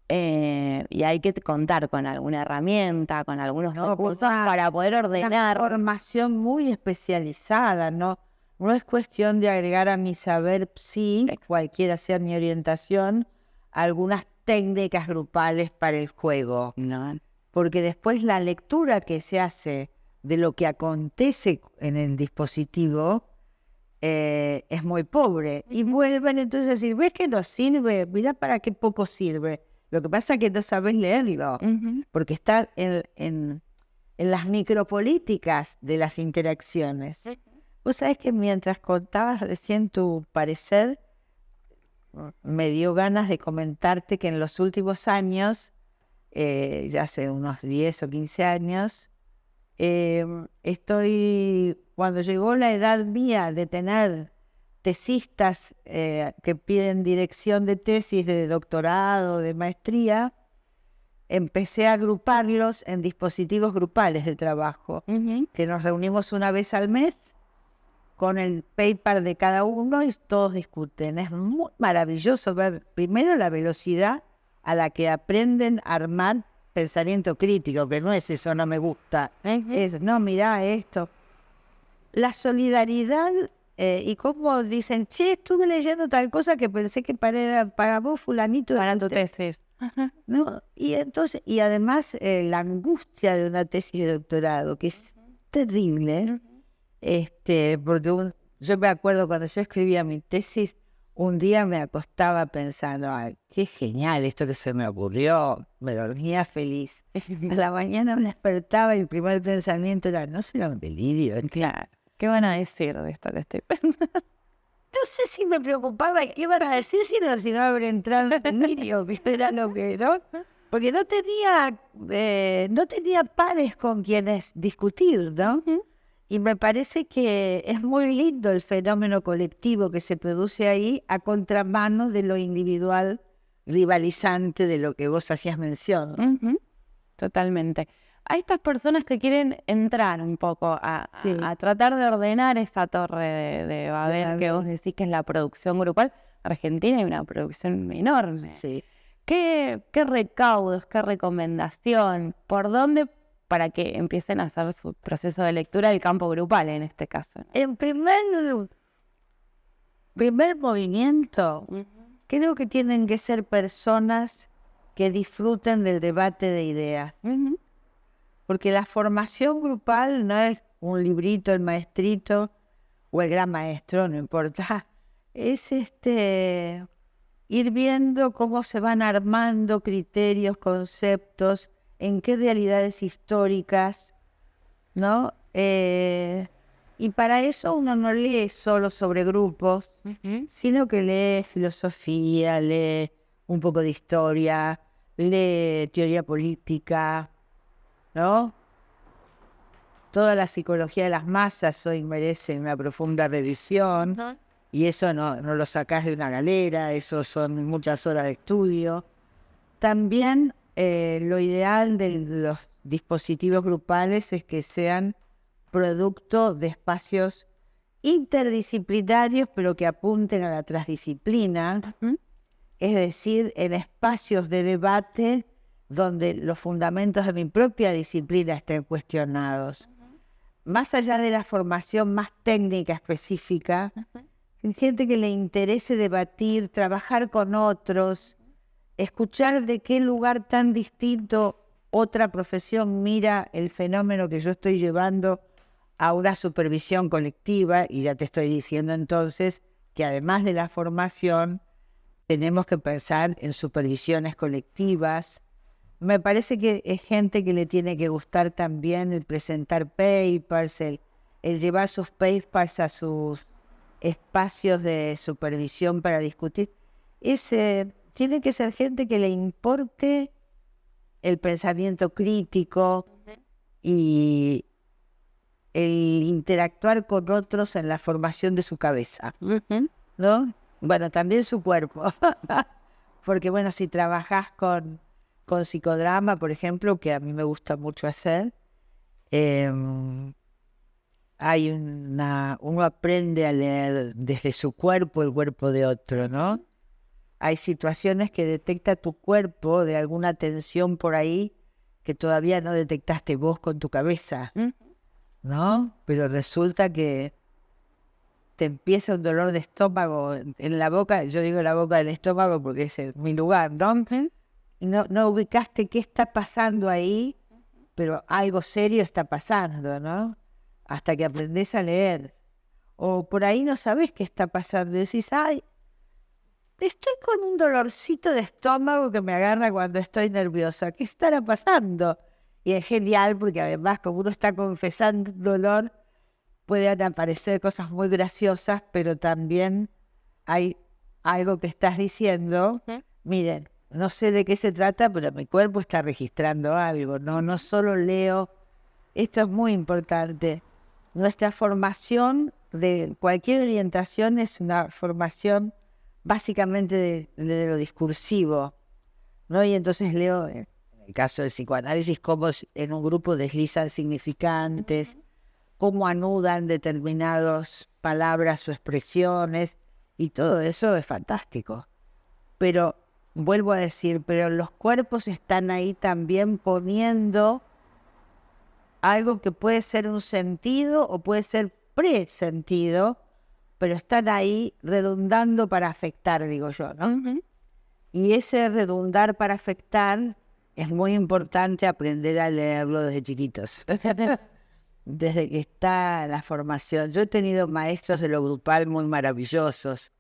[SPEAKER 1] Y hay que contar con alguna herramienta, con algunos recursos para poder ordenar.
[SPEAKER 2] Una formación muy especializada, ¿no? No es cuestión de agregar a mi saber, sí, cualquiera sea mi orientación, algunas técnicas grupales para el juego, ¿no? Porque después la lectura que se hace de lo que acontece en el dispositivo es muy pobre. Y vuelven entonces a decir, ¿ves que no sirve? Mirá para qué poco sirve. Lo que pasa es que no sabes leerlo, porque está en las micropolíticas de las interacciones. Vos sabés que mientras contabas recién tu parecer, me dio ganas de comentarte que en los últimos años, ya hace unos 10 o 15 años, cuando llegó la edad mía de tener tesistas que piden dirección de tesis, de doctorado, de maestría, empecé a agruparlos en dispositivos grupales de trabajo, que nos reunimos una vez al mes con el paper de cada uno y todos discuten. Es muy maravilloso ver primero la velocidad a la que aprenden a armar pensamiento crítico, que no es eso, no me gusta, es, no, mirá esto. La solidaridad y como dicen, che, estuve leyendo tal cosa que pensé que para vos fulanito
[SPEAKER 1] para tu tesis.
[SPEAKER 2] ¿No? Y entonces, y además la angustia de una tesis de doctorado, que es terrible, porque yo me acuerdo cuando yo escribía mi tesis, un día me acostaba pensando, ay, qué genial esto que se me ocurrió, me dormía feliz. A la mañana me despertaba y el primer pensamiento era, no será un delirio.
[SPEAKER 1] Claro, ¿qué van a decir de esto que estoy pensando?
[SPEAKER 2] No sé si me preocupaba qué iban a decir, si no haber entrado en delirio, que era lo que era. Porque no tenía pares con quienes discutir, ¿no? Y me parece que es muy lindo el fenómeno colectivo que se produce ahí a contramano de lo individual rivalizante de lo que vos hacías mención.
[SPEAKER 1] Totalmente. A estas personas que quieren entrar un poco a tratar de ordenar esa torre de Babel que vos decís que es la producción grupal, Argentina hay una producción enorme.
[SPEAKER 2] Sí.
[SPEAKER 1] ¿Qué recaudos, qué recomendación, por dónde para que empiecen a hacer su proceso de lectura del campo grupal en este caso?
[SPEAKER 2] En primer movimiento, creo que tienen que ser personas que disfruten del debate de ideas. Porque la formación grupal no es un librito, el maestrito o el gran maestro, no importa. Es ir viendo cómo se van armando criterios, conceptos, en qué realidades históricas, ¿no? Y para eso uno no lee solo sobre grupos, sino que lee filosofía, lee un poco de historia, lee teoría política, ¿no? Toda la psicología de las masas hoy merece una profunda revisión, y eso no lo sacás de una galera, eso son muchas horas de estudio. También lo ideal de los dispositivos grupales es que sean producto de espacios interdisciplinarios, pero que apunten a la transdisciplina, es decir, en espacios de debate donde los fundamentos de mi propia disciplina estén cuestionados. Más allá de la formación más técnica específica, gente que le interese debatir, trabajar con otros, escuchar de qué lugar tan distinto otra profesión mira el fenómeno que yo estoy llevando a una supervisión colectiva. Y ya te estoy diciendo entonces que además de la formación tenemos que pensar en supervisiones colectivas. Me parece que es gente que le tiene que gustar también el presentar papers, el llevar sus papers a sus espacios de supervisión para discutir. Tiene que ser gente que le importe el pensamiento crítico y el interactuar con otros en la formación de su cabeza, ¿no? Bueno, también su cuerpo, porque bueno, si trabajas con psicodrama, por ejemplo, que a mí me gusta mucho hacer, hay uno aprende a leer desde su cuerpo el cuerpo de otro, ¿no? Hay situaciones que detecta tu cuerpo de alguna tensión por ahí que todavía no detectaste vos con tu cabeza, ¿no? Pero resulta que te empieza un dolor de estómago en la boca. Yo digo la boca del estómago porque es mi lugar, ¿no? No ubicaste qué está pasando ahí, pero algo serio está pasando, ¿no? Hasta que aprendes a leer. O por ahí no sabes qué está pasando. Decís, ay, estoy con un dolorcito de estómago que me agarra cuando estoy nerviosa. ¿Qué estará pasando? Y es genial porque además, como uno está confesando el dolor, pueden aparecer cosas muy graciosas, pero también hay algo que estás diciendo. Miren, no sé de qué se trata, pero mi cuerpo está registrando algo, ¿no? No solo leo. Esto es muy importante. Nuestra formación de cualquier orientación es una formación básicamente de lo discursivo, ¿no? Y entonces leo, en el caso del psicoanálisis, cómo en un grupo deslizan significantes, cómo anudan determinadas palabras o expresiones, y todo eso es fantástico. Pero, vuelvo a decir, pero los cuerpos están ahí también poniendo algo que puede ser un sentido o puede ser presentido, pero están ahí redundando para afectar, digo yo, ¿no? Y ese redundar para afectar es muy importante aprender a leerlo desde chiquitos. Desde que está la formación. Yo he tenido maestros de lo grupal muy maravillosos,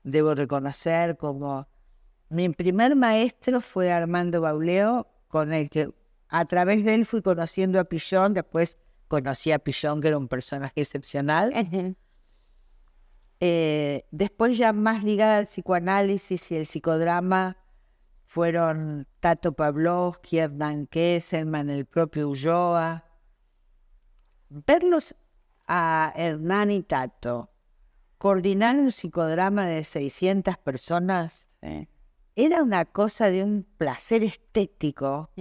[SPEAKER 2] debo reconocer, como mi primer maestro fue Armando Bauleo, con el que a través de él fui conociendo a Pillon. Después conocí a Pillon, que era un personaje excepcional. Después, ya más ligada al psicoanálisis y el psicodrama, fueron Tato Pavlovsky, Hernán Kesselman, el propio Ulloa. Verlos a Hernán y Tato coordinar un psicodrama de 600 personas era una cosa de un placer estético.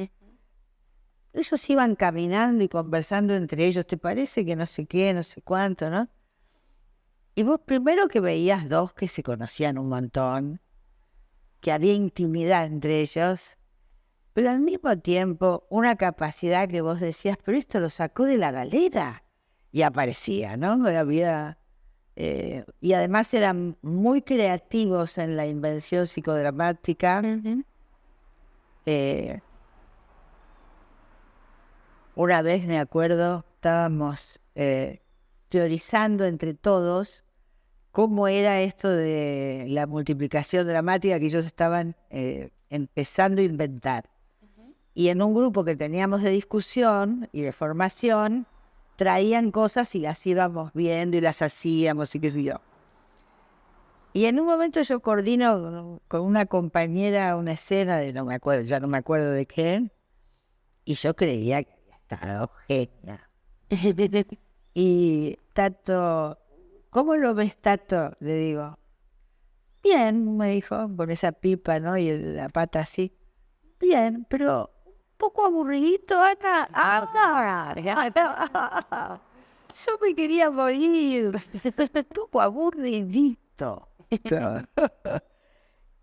[SPEAKER 2] Ellos iban caminando y conversando entre ellos, ¿te parece que no sé qué, no sé cuánto, no? Y vos primero que veías dos que se conocían un montón, que había intimidad entre ellos, pero al mismo tiempo una capacidad que vos decías, pero esto lo sacó de la galera, y aparecía, ¿no? Había, y además eran muy creativos en la invención psicodramática. Una vez me acuerdo, estábamos teorizando entre todos cómo era esto de la multiplicación dramática que ellos estaban empezando a inventar. Y en un grupo que teníamos de discusión y de formación, traían cosas y las íbamos viendo y las hacíamos y qué sé yo. Y en un momento yo coordino con una compañera una escena de no me acuerdo, ya no me acuerdo de qué, y yo creía que había estado genia. Y Tato, ¿cómo lo ves, Tato? Le digo, bien, me dijo, con esa pipa, ¿no? Y la pata así. Bien, pero un poco aburridito, Ana. Yo me quería morir. Un poco aburridito.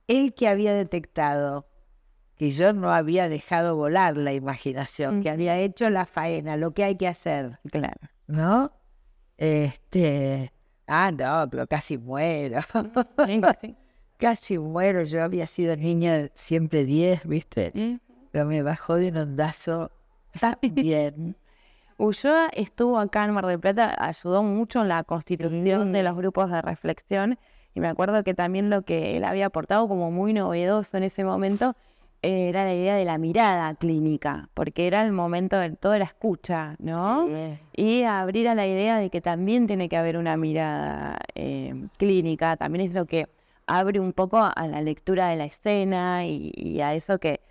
[SPEAKER 2] Él que había detectado que yo no había dejado volar la imaginación, que había hecho la faena, lo que hay que hacer,
[SPEAKER 1] Claro.
[SPEAKER 2] ¿no? No, pero casi muero. Casi muero. Yo había sido niña siempre 10, ¿viste? Pero me bajó de un ondazo tan bien.
[SPEAKER 1] Ulloa estuvo acá en Mar del Plata, ayudó mucho en la constitución de los grupos de reflexión, y me acuerdo que también lo que él había aportado como muy novedoso en ese momento era la idea de la mirada clínica, porque era el momento de toda la escucha, ¿no?
[SPEAKER 2] Sí.
[SPEAKER 1] Y abrir a la idea de que también tiene que haber una mirada clínica, también es lo que abre un poco a la lectura de la escena y a eso que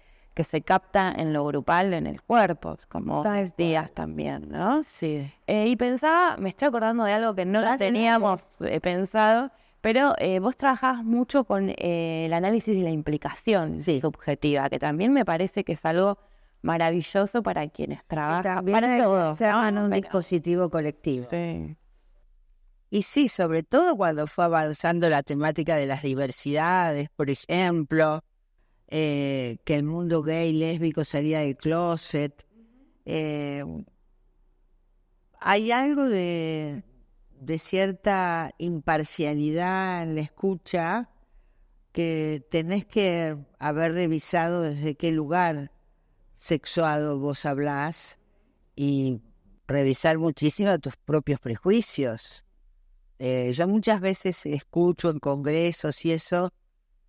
[SPEAKER 1] se capta en lo grupal, en el cuerpo, como decías también, ¿no?
[SPEAKER 2] Sí.
[SPEAKER 1] Y pensaba, me estoy acordando de algo que no teníamos pensado, pero vos trabajás mucho con el análisis de la implicación subjetiva, que también me parece que es algo maravilloso para quienes trabajan.
[SPEAKER 2] También
[SPEAKER 1] Para todos,
[SPEAKER 2] se arman
[SPEAKER 1] ¿no?
[SPEAKER 2] un
[SPEAKER 1] Pero-
[SPEAKER 2] dispositivo colectivo.
[SPEAKER 1] Sí.
[SPEAKER 2] Y sí, sobre todo cuando fue avanzando la temática de las diversidades, por ejemplo, que el mundo gay, lésbico salía del closet. Hay algo de cierta imparcialidad en la escucha que tenés que haber revisado desde qué lugar sexuado vos hablás y revisar muchísimo tus propios prejuicios. Yo muchas veces escucho en congresos y eso,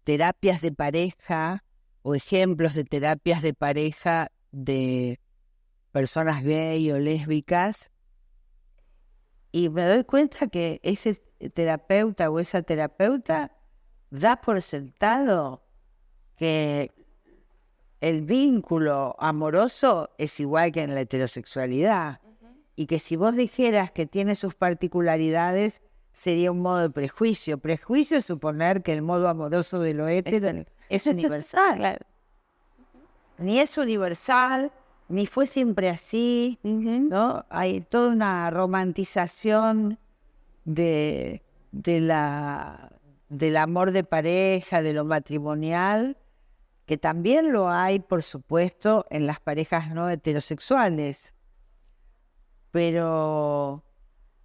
[SPEAKER 2] terapias de pareja o ejemplos de terapias de pareja de personas gay o lésbicas, y me doy cuenta que ese terapeuta o esa terapeuta da por sentado que el vínculo amoroso es igual que en la heterosexualidad, y que si vos dijeras que tiene sus particularidades sería un modo de prejuicio. Prejuicio es suponer que el modo amoroso de lo hetero es universal.
[SPEAKER 1] Claro.
[SPEAKER 2] Ni es universal, ni fue siempre así, ¿no? Hay toda una romantización del amor de pareja, de lo matrimonial, que también lo hay, por supuesto, en las parejas no heterosexuales. Pero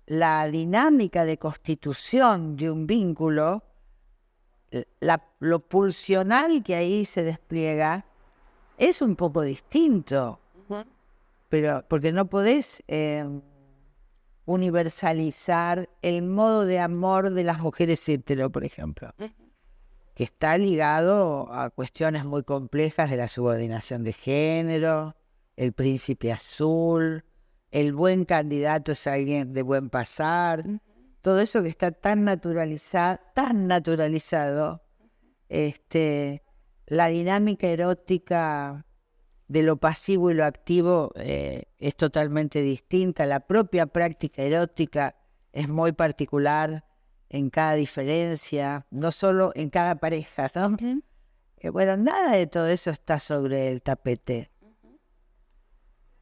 [SPEAKER 2] la dinámica de constitución de un vínculo, lo pulsional que ahí se despliega, es un poco distinto. Pero porque no podés universalizar el modo de amor de las mujeres hetero, por ejemplo, que está ligado a cuestiones muy complejas de la subordinación de género, el príncipe azul, el buen candidato es alguien de buen pasar, todo eso que está tan naturalizado, la dinámica erótica de lo pasivo y lo activo es totalmente distinta. La propia práctica erótica es muy particular en cada diferencia, no solo en cada pareja, ¿no? Bueno, nada de todo eso está sobre el tapete.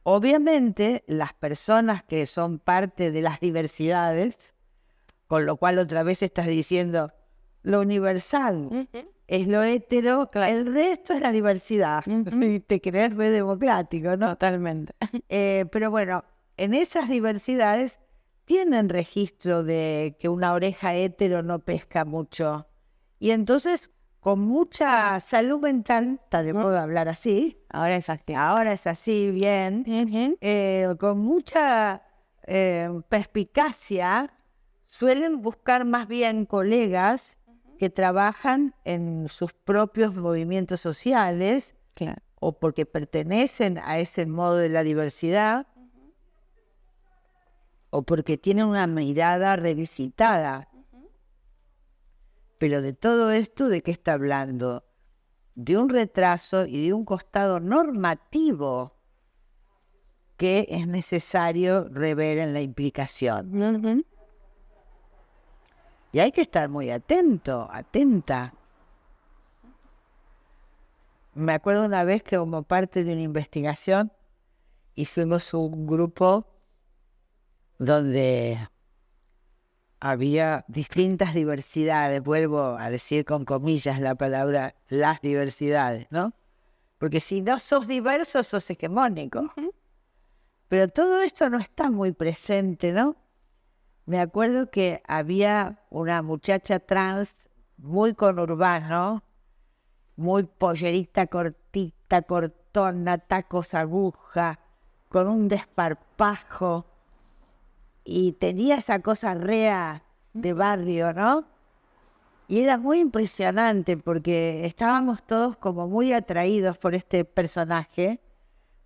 [SPEAKER 2] Obviamente, las personas que son parte de las diversidades, con lo cual otra vez estás diciendo, lo universal es lo hetero, el resto es la diversidad. Te crees re democrático, ¿no?
[SPEAKER 1] Totalmente.
[SPEAKER 2] Pero bueno, en esas diversidades tienen registro de que una oreja hetero no pesca mucho. Y entonces, con mucha salud mental, te puedo hablar así,
[SPEAKER 1] Ahora es así.
[SPEAKER 2] ahora es así, bien, con mucha perspicacia, suelen buscar más bien colegas que trabajan en sus propios movimientos sociales,
[SPEAKER 1] Claro.
[SPEAKER 2] o porque pertenecen a ese modo de la diversidad, o porque tienen una mirada revisitada. Pero de todo esto, ¿de qué está hablando? De un retraso y de un costado normativo que es necesario rever en la implicación. Y hay que estar muy atento, atenta. Me acuerdo una vez que como parte de una investigación hicimos un grupo donde había distintas diversidades, vuelvo a decir con comillas la palabra las diversidades, ¿no? Porque si no sos diverso, sos hegemónico. Pero todo esto no está muy presente, ¿no? Me acuerdo que había una muchacha trans muy conurbano, muy pollerita cortita, cortona, tacos aguja, con un desparpajo, y tenía esa cosa rea de barrio, ¿no? Y era muy impresionante porque estábamos todos como muy atraídos por este personaje,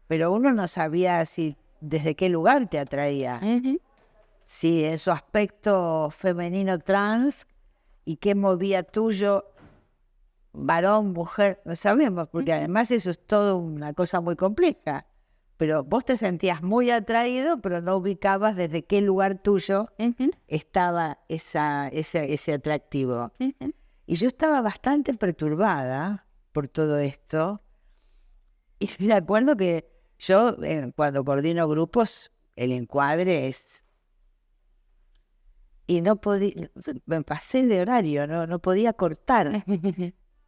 [SPEAKER 2] pero uno no sabía si desde qué lugar te atraía. Sí, en su aspecto femenino trans y qué movía tuyo, varón, mujer, no sabemos, porque además eso es todo una cosa muy compleja. Pero vos te sentías muy atraído, pero no ubicabas desde qué lugar tuyo estaba ese atractivo. Y yo estaba bastante perturbada por todo esto. Y me acuerdo que yo, cuando coordino grupos, el encuadre es... Y no podía, me pasé de horario, no podía cortar.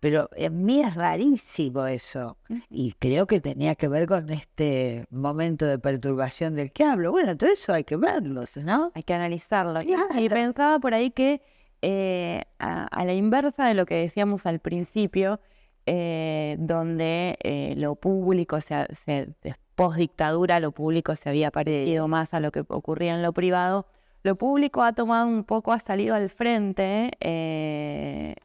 [SPEAKER 2] Pero en mí es rarísimo eso. Y creo que tenía que ver con este momento de perturbación del que hablo. Bueno, todo eso hay que verlo, ¿no?
[SPEAKER 1] Hay que analizarlo.
[SPEAKER 2] Claro.
[SPEAKER 1] Y pensaba por ahí que a la inversa de lo que decíamos al principio, donde lo público, post dictadura, lo público se había parecido más a lo que ocurría en lo privado. Lo público ha tomado un poco, ha salido al frente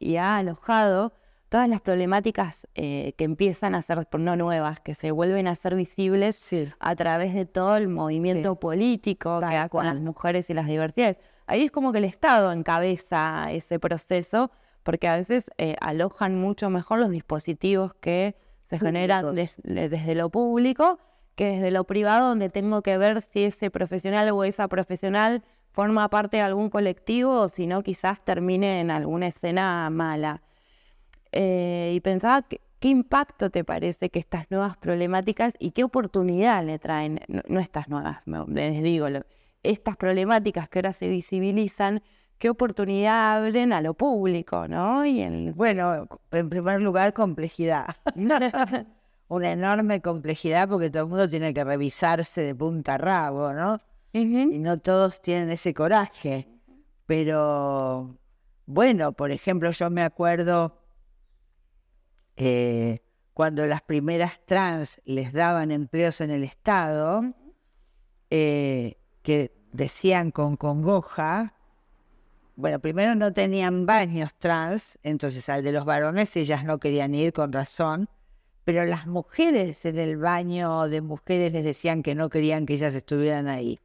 [SPEAKER 1] y ha alojado todas las problemáticas que empiezan a ser, no nuevas, que se vuelven a ser visibles a través de todo el movimiento político que hace con las mujeres y las diversidades. Ahí es como que el Estado encabeza ese proceso, porque a veces alojan mucho mejor los dispositivos que se generan desde lo público que desde lo privado, donde tengo que ver si ese profesional o esa profesional forma parte de algún colectivo o si no quizás termine en alguna escena mala. Y pensaba, ¿qué impacto te parece que estas nuevas problemáticas y qué oportunidad le traen, no estas nuevas, les digo, estas problemáticas que ahora se visibilizan, qué oportunidad abren a lo público, ¿no?
[SPEAKER 2] Bueno, en primer lugar, complejidad. Una enorme complejidad porque todo el mundo tiene que revisarse de punta a rabo, ¿no? Y no todos tienen ese coraje. Pero, bueno, por ejemplo, yo me acuerdo cuando las primeras trans les daban empleos en el Estado, que decían con congoja, bueno, primero no tenían baños trans, entonces al de los varones ellas no querían ir con razón, pero las mujeres en el baño de mujeres les decían que no querían que ellas estuvieran ahí.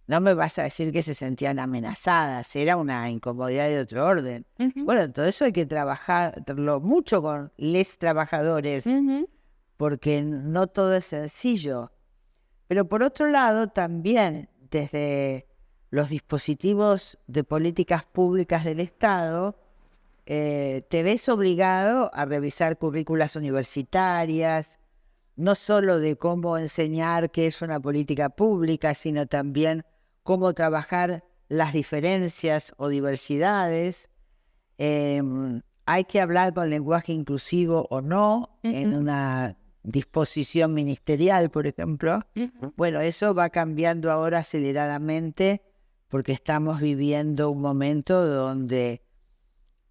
[SPEAKER 2] No me vas a decir que se sentían amenazadas, era una incomodidad de otro orden. Bueno, todo eso hay que trabajarlo mucho con les trabajadores, porque no todo es sencillo. Pero por otro lado, también desde los dispositivos de políticas públicas del Estado, te ves obligado a revisar currículas universitarias, no solo de cómo enseñar qué es una política pública, sino también cómo trabajar las diferencias o diversidades. Hay que hablar con lenguaje inclusivo o no en una disposición ministerial, por ejemplo. Bueno, eso va cambiando ahora aceleradamente porque estamos viviendo un momento donde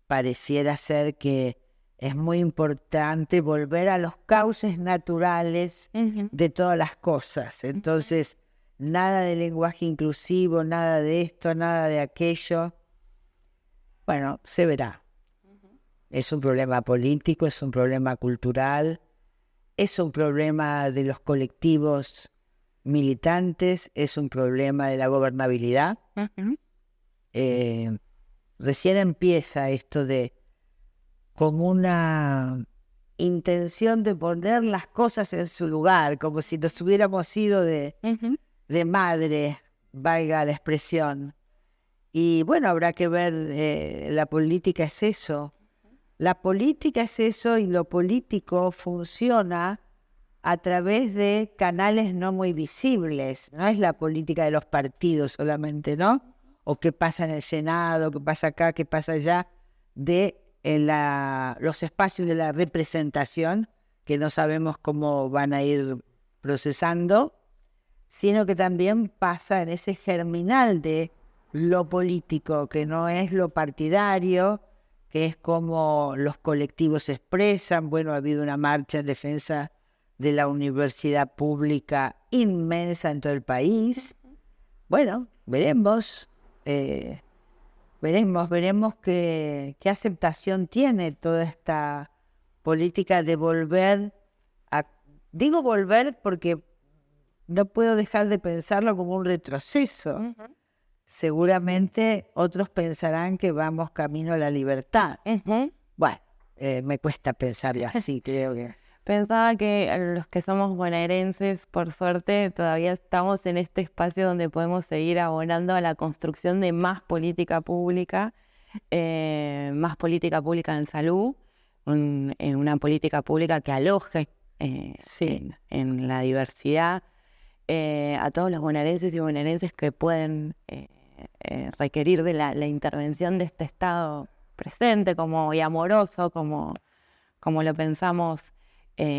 [SPEAKER 2] pareciera ser que es muy importante volver a los cauces naturales de todas las cosas. Entonces, nada de lenguaje inclusivo, nada de esto, nada de aquello. Bueno, se verá. Es un problema político, es un problema cultural, es un problema de los colectivos militantes, es un problema de la gobernabilidad. recién empieza esto de como una intención de poner las cosas en su lugar, como si nos hubiéramos ido de madre, valga la expresión. Y bueno, habrá que ver, la política es eso. La política es eso y lo político funciona a través de canales no muy visibles. No es la política de los partidos solamente, ¿no? O qué pasa en el Senado, qué pasa acá, qué pasa allá, de los espacios de la representación, que no sabemos cómo van a ir procesando, sino que también pasa en ese germinal de lo político, que no es lo partidario, que es como los colectivos se expresan. Bueno, ha habido una marcha en defensa de la universidad pública inmensa en todo el país. Bueno, veremos qué aceptación tiene toda esta política de volver a... Digo volver porque no puedo dejar de pensarlo como un retroceso. Seguramente otros pensarán que vamos camino a la libertad. Bueno, me cuesta pensarlo así, creo que...
[SPEAKER 1] Pensaba que los que somos bonaerenses, por suerte, todavía estamos en este espacio donde podemos seguir abonando a la construcción de más política pública en salud, una política pública que aloje en la diversidad a todos los bonaerenses y bonaerenses que pueden requerir de la intervención de este Estado presente y amoroso, como lo pensamos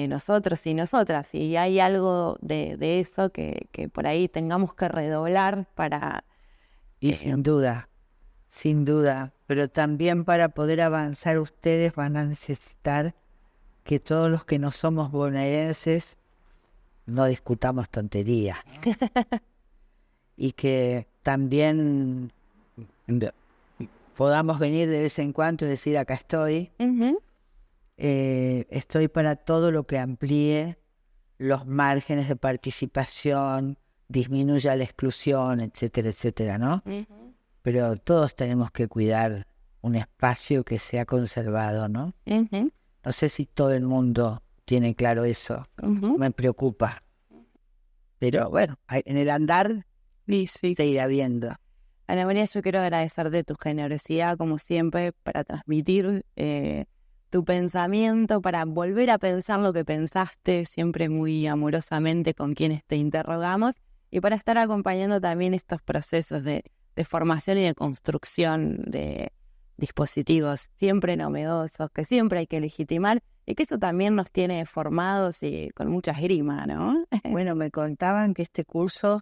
[SPEAKER 1] nosotros y nosotras. Y hay algo de eso que por ahí tengamos que redoblar para...
[SPEAKER 2] Y sin duda, pero también para poder avanzar ustedes van a necesitar que todos los que no somos bonaerenses no discutamos tonterías, ¿no? Y que también podamos venir de vez en cuando y decir, acá estoy. Estoy para todo lo que amplíe los márgenes de participación, disminuya la exclusión, etcétera, etcétera, ¿no? Pero todos tenemos que cuidar un espacio que sea conservado, ¿no? No sé si todo el mundo tiene claro eso. Me preocupa. Pero bueno, en el andar se irá viendo.
[SPEAKER 1] Ana María, yo quiero agradecerte tu generosidad, como siempre, para transmitir tu pensamiento, para volver a pensar lo que pensaste, siempre muy amorosamente con quienes te interrogamos, y para estar acompañando también estos procesos de formación y de construcción de dispositivos siempre novedosos, que siempre hay que legitimar, y que eso también nos tiene formados y con mucha esgrima, ¿no?
[SPEAKER 2] Bueno, me contaban que este curso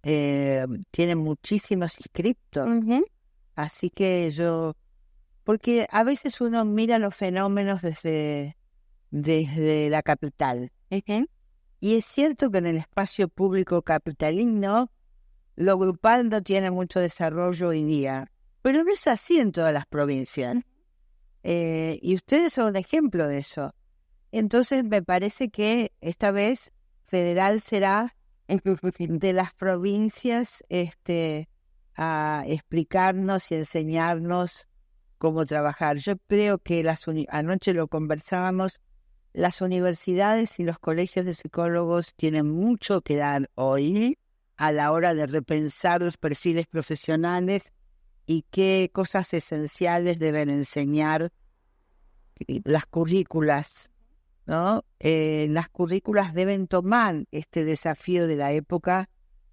[SPEAKER 2] tiene muchísimos inscriptos, así que porque a veces uno mira los fenómenos desde la capital, y es cierto que en el espacio público capitalino lo grupal no tiene mucho desarrollo hoy día, pero no es así en todas las provincias. Y ustedes son un ejemplo de eso. Entonces me parece que esta vez federal será de las provincias a explicarnos y enseñarnos cómo trabajar. Yo creo que anoche lo conversábamos, las universidades y los colegios de psicólogos tienen mucho que dar hoy a la hora de repensar los perfiles profesionales y qué cosas esenciales deben enseñar las currículas, ¿no? Las currículas deben tomar este desafío de la época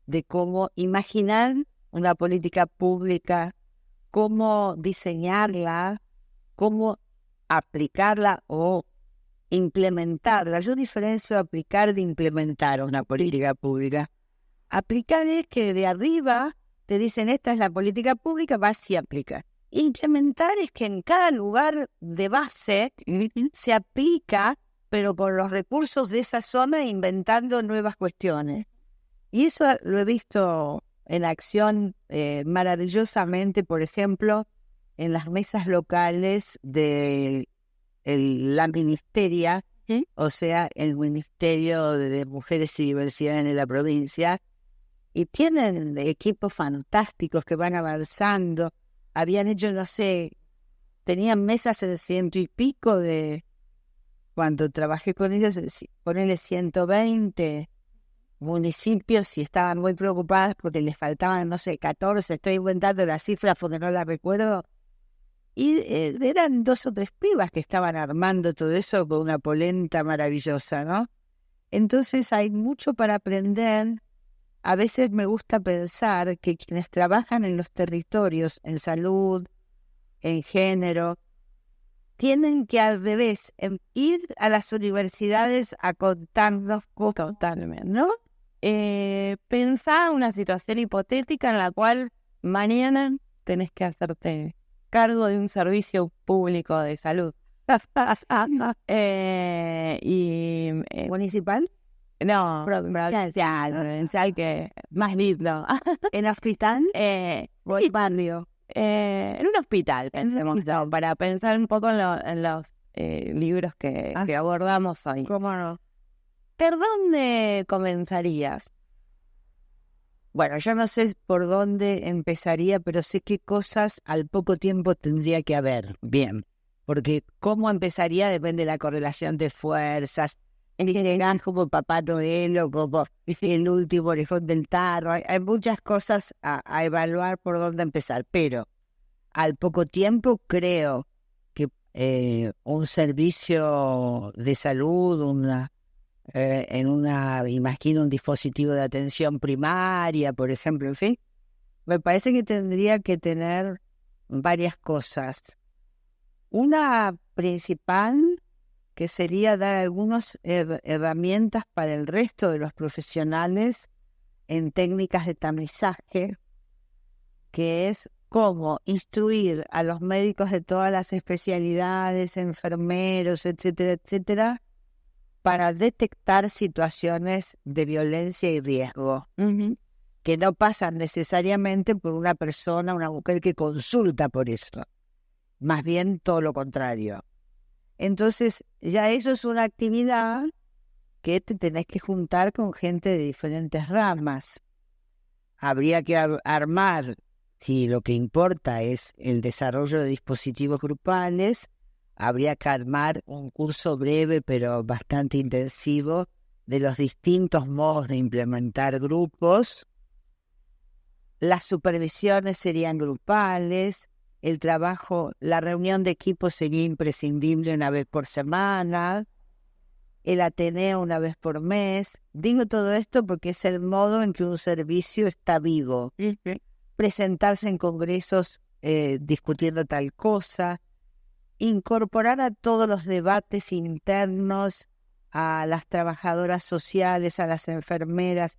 [SPEAKER 2] de cómo imaginar una política pública, cómo diseñarla, cómo aplicarla o implementarla. Yo diferencio aplicar de implementar una política pública. Aplicar es que de arriba te dicen esta es la política pública, vas y aplicas. Implementar es que en cada lugar de base se aplica, pero con los recursos de esa zona inventando nuevas cuestiones. Y eso lo he visto en acción maravillosamente, por ejemplo, en las mesas locales de la ministeria, o sea, el Ministerio de Mujeres y Diversidad de la provincia, y tienen equipos fantásticos que van avanzando. habían hecho, no sé, tenían mesas en 100 y pico de... Cuando trabajé con ellos, ponele 120 municipios y estaban muy preocupadas porque les faltaban, no sé, 14, estoy inventando las cifras porque no las recuerdo. Y eran 2 o 3 pibas que estaban armando todo eso con una polenta maravillosa, ¿no? Entonces hay mucho para aprender. A veces me gusta pensar que quienes trabajan en los territorios, en salud, en género, tienen que al revés, ir a las universidades a contarnos cosas,
[SPEAKER 1] Totalmente.
[SPEAKER 2] ¿no?
[SPEAKER 1] Pensá una situación hipotética en la cual mañana tenés que hacerte cargo de un servicio público de salud.
[SPEAKER 2] ¿Municipal?
[SPEAKER 1] No,
[SPEAKER 2] Provincial,
[SPEAKER 1] que más lindo.
[SPEAKER 2] ¿En hospital? ¿O en barrio?
[SPEAKER 1] En un hospital, pensemos, ¿no? Para pensar un poco en los libros que abordamos hoy.
[SPEAKER 2] ¿Cómo no?
[SPEAKER 1] ¿Por dónde comenzarías?
[SPEAKER 2] Bueno, yo no sé por dónde empezaría, pero sé qué cosas al poco tiempo tendría que haber. Bien, porque cómo empezaría depende de la correlación de fuerzas. En general, como Papá Noel o como el último orejón del tarro. Hay muchas cosas a evaluar por dónde empezar, pero al poco tiempo creo que un servicio de salud, imagino un dispositivo de atención primaria, por ejemplo, en fin, me parece que tendría que tener varias cosas. Una principal que sería dar algunas herramientas para el resto de los profesionales en técnicas de tamizaje, que es cómo instruir a los médicos de todas las especialidades, enfermeros, etcétera, etcétera, para detectar situaciones de violencia y riesgo, que no pasan necesariamente por una persona, una mujer que consulta por eso, más bien todo lo contrario. Entonces, ya eso es una actividad que te tenés que juntar con gente de diferentes ramas. Habría que armar, si lo que importa es el desarrollo de dispositivos grupales, habría que armar un curso breve pero bastante intensivo de los distintos modos de implementar grupos. Las supervisiones serían grupales, el trabajo, la reunión de equipo sería imprescindible una vez por semana, el Ateneo una vez por mes. Digo todo esto porque es el modo en que un servicio está vivo. Presentarse en congresos discutiendo tal cosa, incorporar a todos los debates internos, a las trabajadoras sociales, a las enfermeras,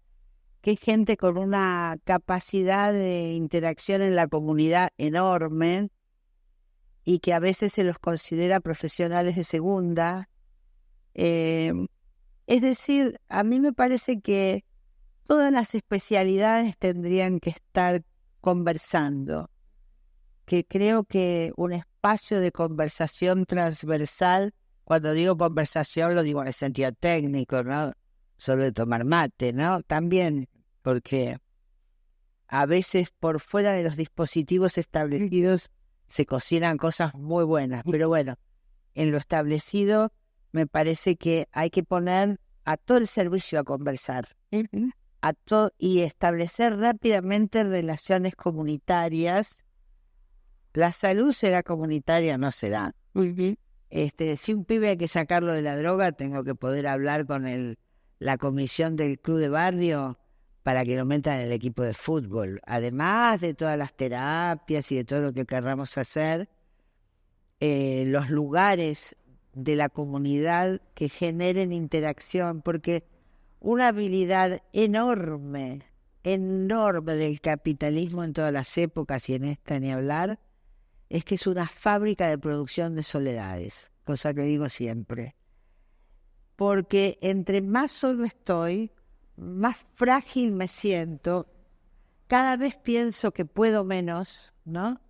[SPEAKER 2] que hay gente con una capacidad de interacción en la comunidad enorme y que a veces se los considera profesionales de segunda. Es decir, a mí me parece que todas las especialidades tendrían que estar conversando, que creo que un espacio de conversación transversal, cuando digo conversación lo digo en el sentido técnico, ¿no? Solo de tomar mate, ¿no? También porque a veces por fuera de los dispositivos establecidos se cocinan cosas muy buenas, pero bueno, en lo establecido me parece que hay que poner a todo el servicio a conversar, y establecer rápidamente relaciones comunitarias. La salud será comunitaria, no será. Si un pibe hay que sacarlo de la droga, tengo que poder hablar con la comisión del club de barrio para que lo metan en el equipo de fútbol. Además de todas las terapias y de todo lo que querramos hacer, los lugares de la comunidad que generen interacción, porque una habilidad enorme del capitalismo en todas las épocas y en esta ni hablar, es que es una fábrica de producción de soledades, cosa que digo siempre. Porque entre más solo estoy, más frágil me siento, cada vez pienso que puedo menos, ¿no?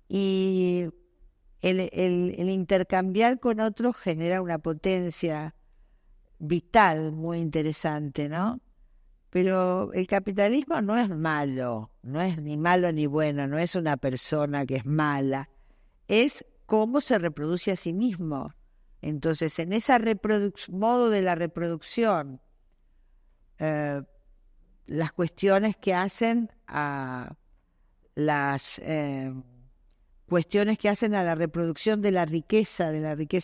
[SPEAKER 2] Y el intercambiar con otros genera una potencia vital muy interesante, ¿no? Pero el capitalismo no es malo, no es ni malo ni bueno, no es una persona que es mala, es cómo se reproduce a sí mismo. Entonces, en ese modo de la reproducción, las cuestiones que hacen a cuestiones que hacen a la reproducción de la riqueza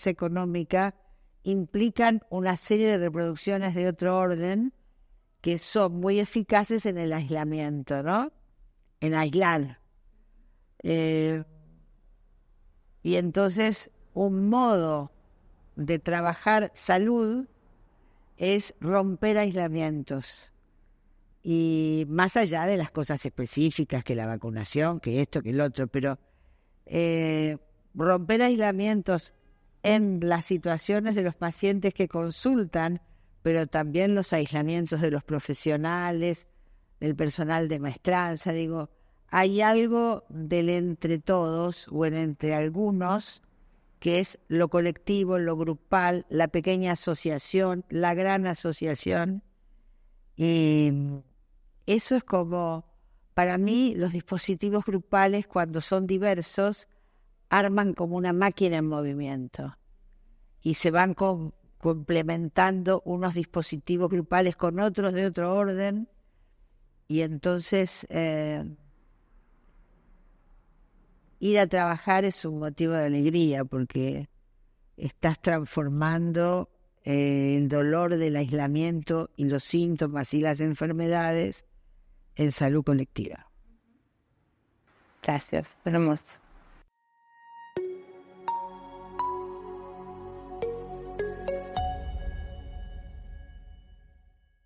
[SPEAKER 2] económica, implican una serie de reproducciones de otro orden que son muy eficaces en el aislamiento, ¿no? En aislar. Y entonces, un modo de trabajar salud es romper aislamientos. Y más allá de las cosas específicas, que la vacunación, que esto, que el otro, pero romper aislamientos en las situaciones de los pacientes que consultan, pero también los aislamientos de los profesionales, del personal de maestranza. Digo, hay algo del entre todos o entre algunos que es lo colectivo, lo grupal, la pequeña asociación, la gran asociación. Y eso es como, para mí, los dispositivos grupales, cuando son diversos, arman como una máquina en movimiento y se van complementando unos dispositivos grupales con otros de otro orden, y entonces ir a trabajar es un motivo de alegría porque estás transformando el dolor del aislamiento y los síntomas y las enfermedades en salud colectiva.
[SPEAKER 1] Gracias, hermoso.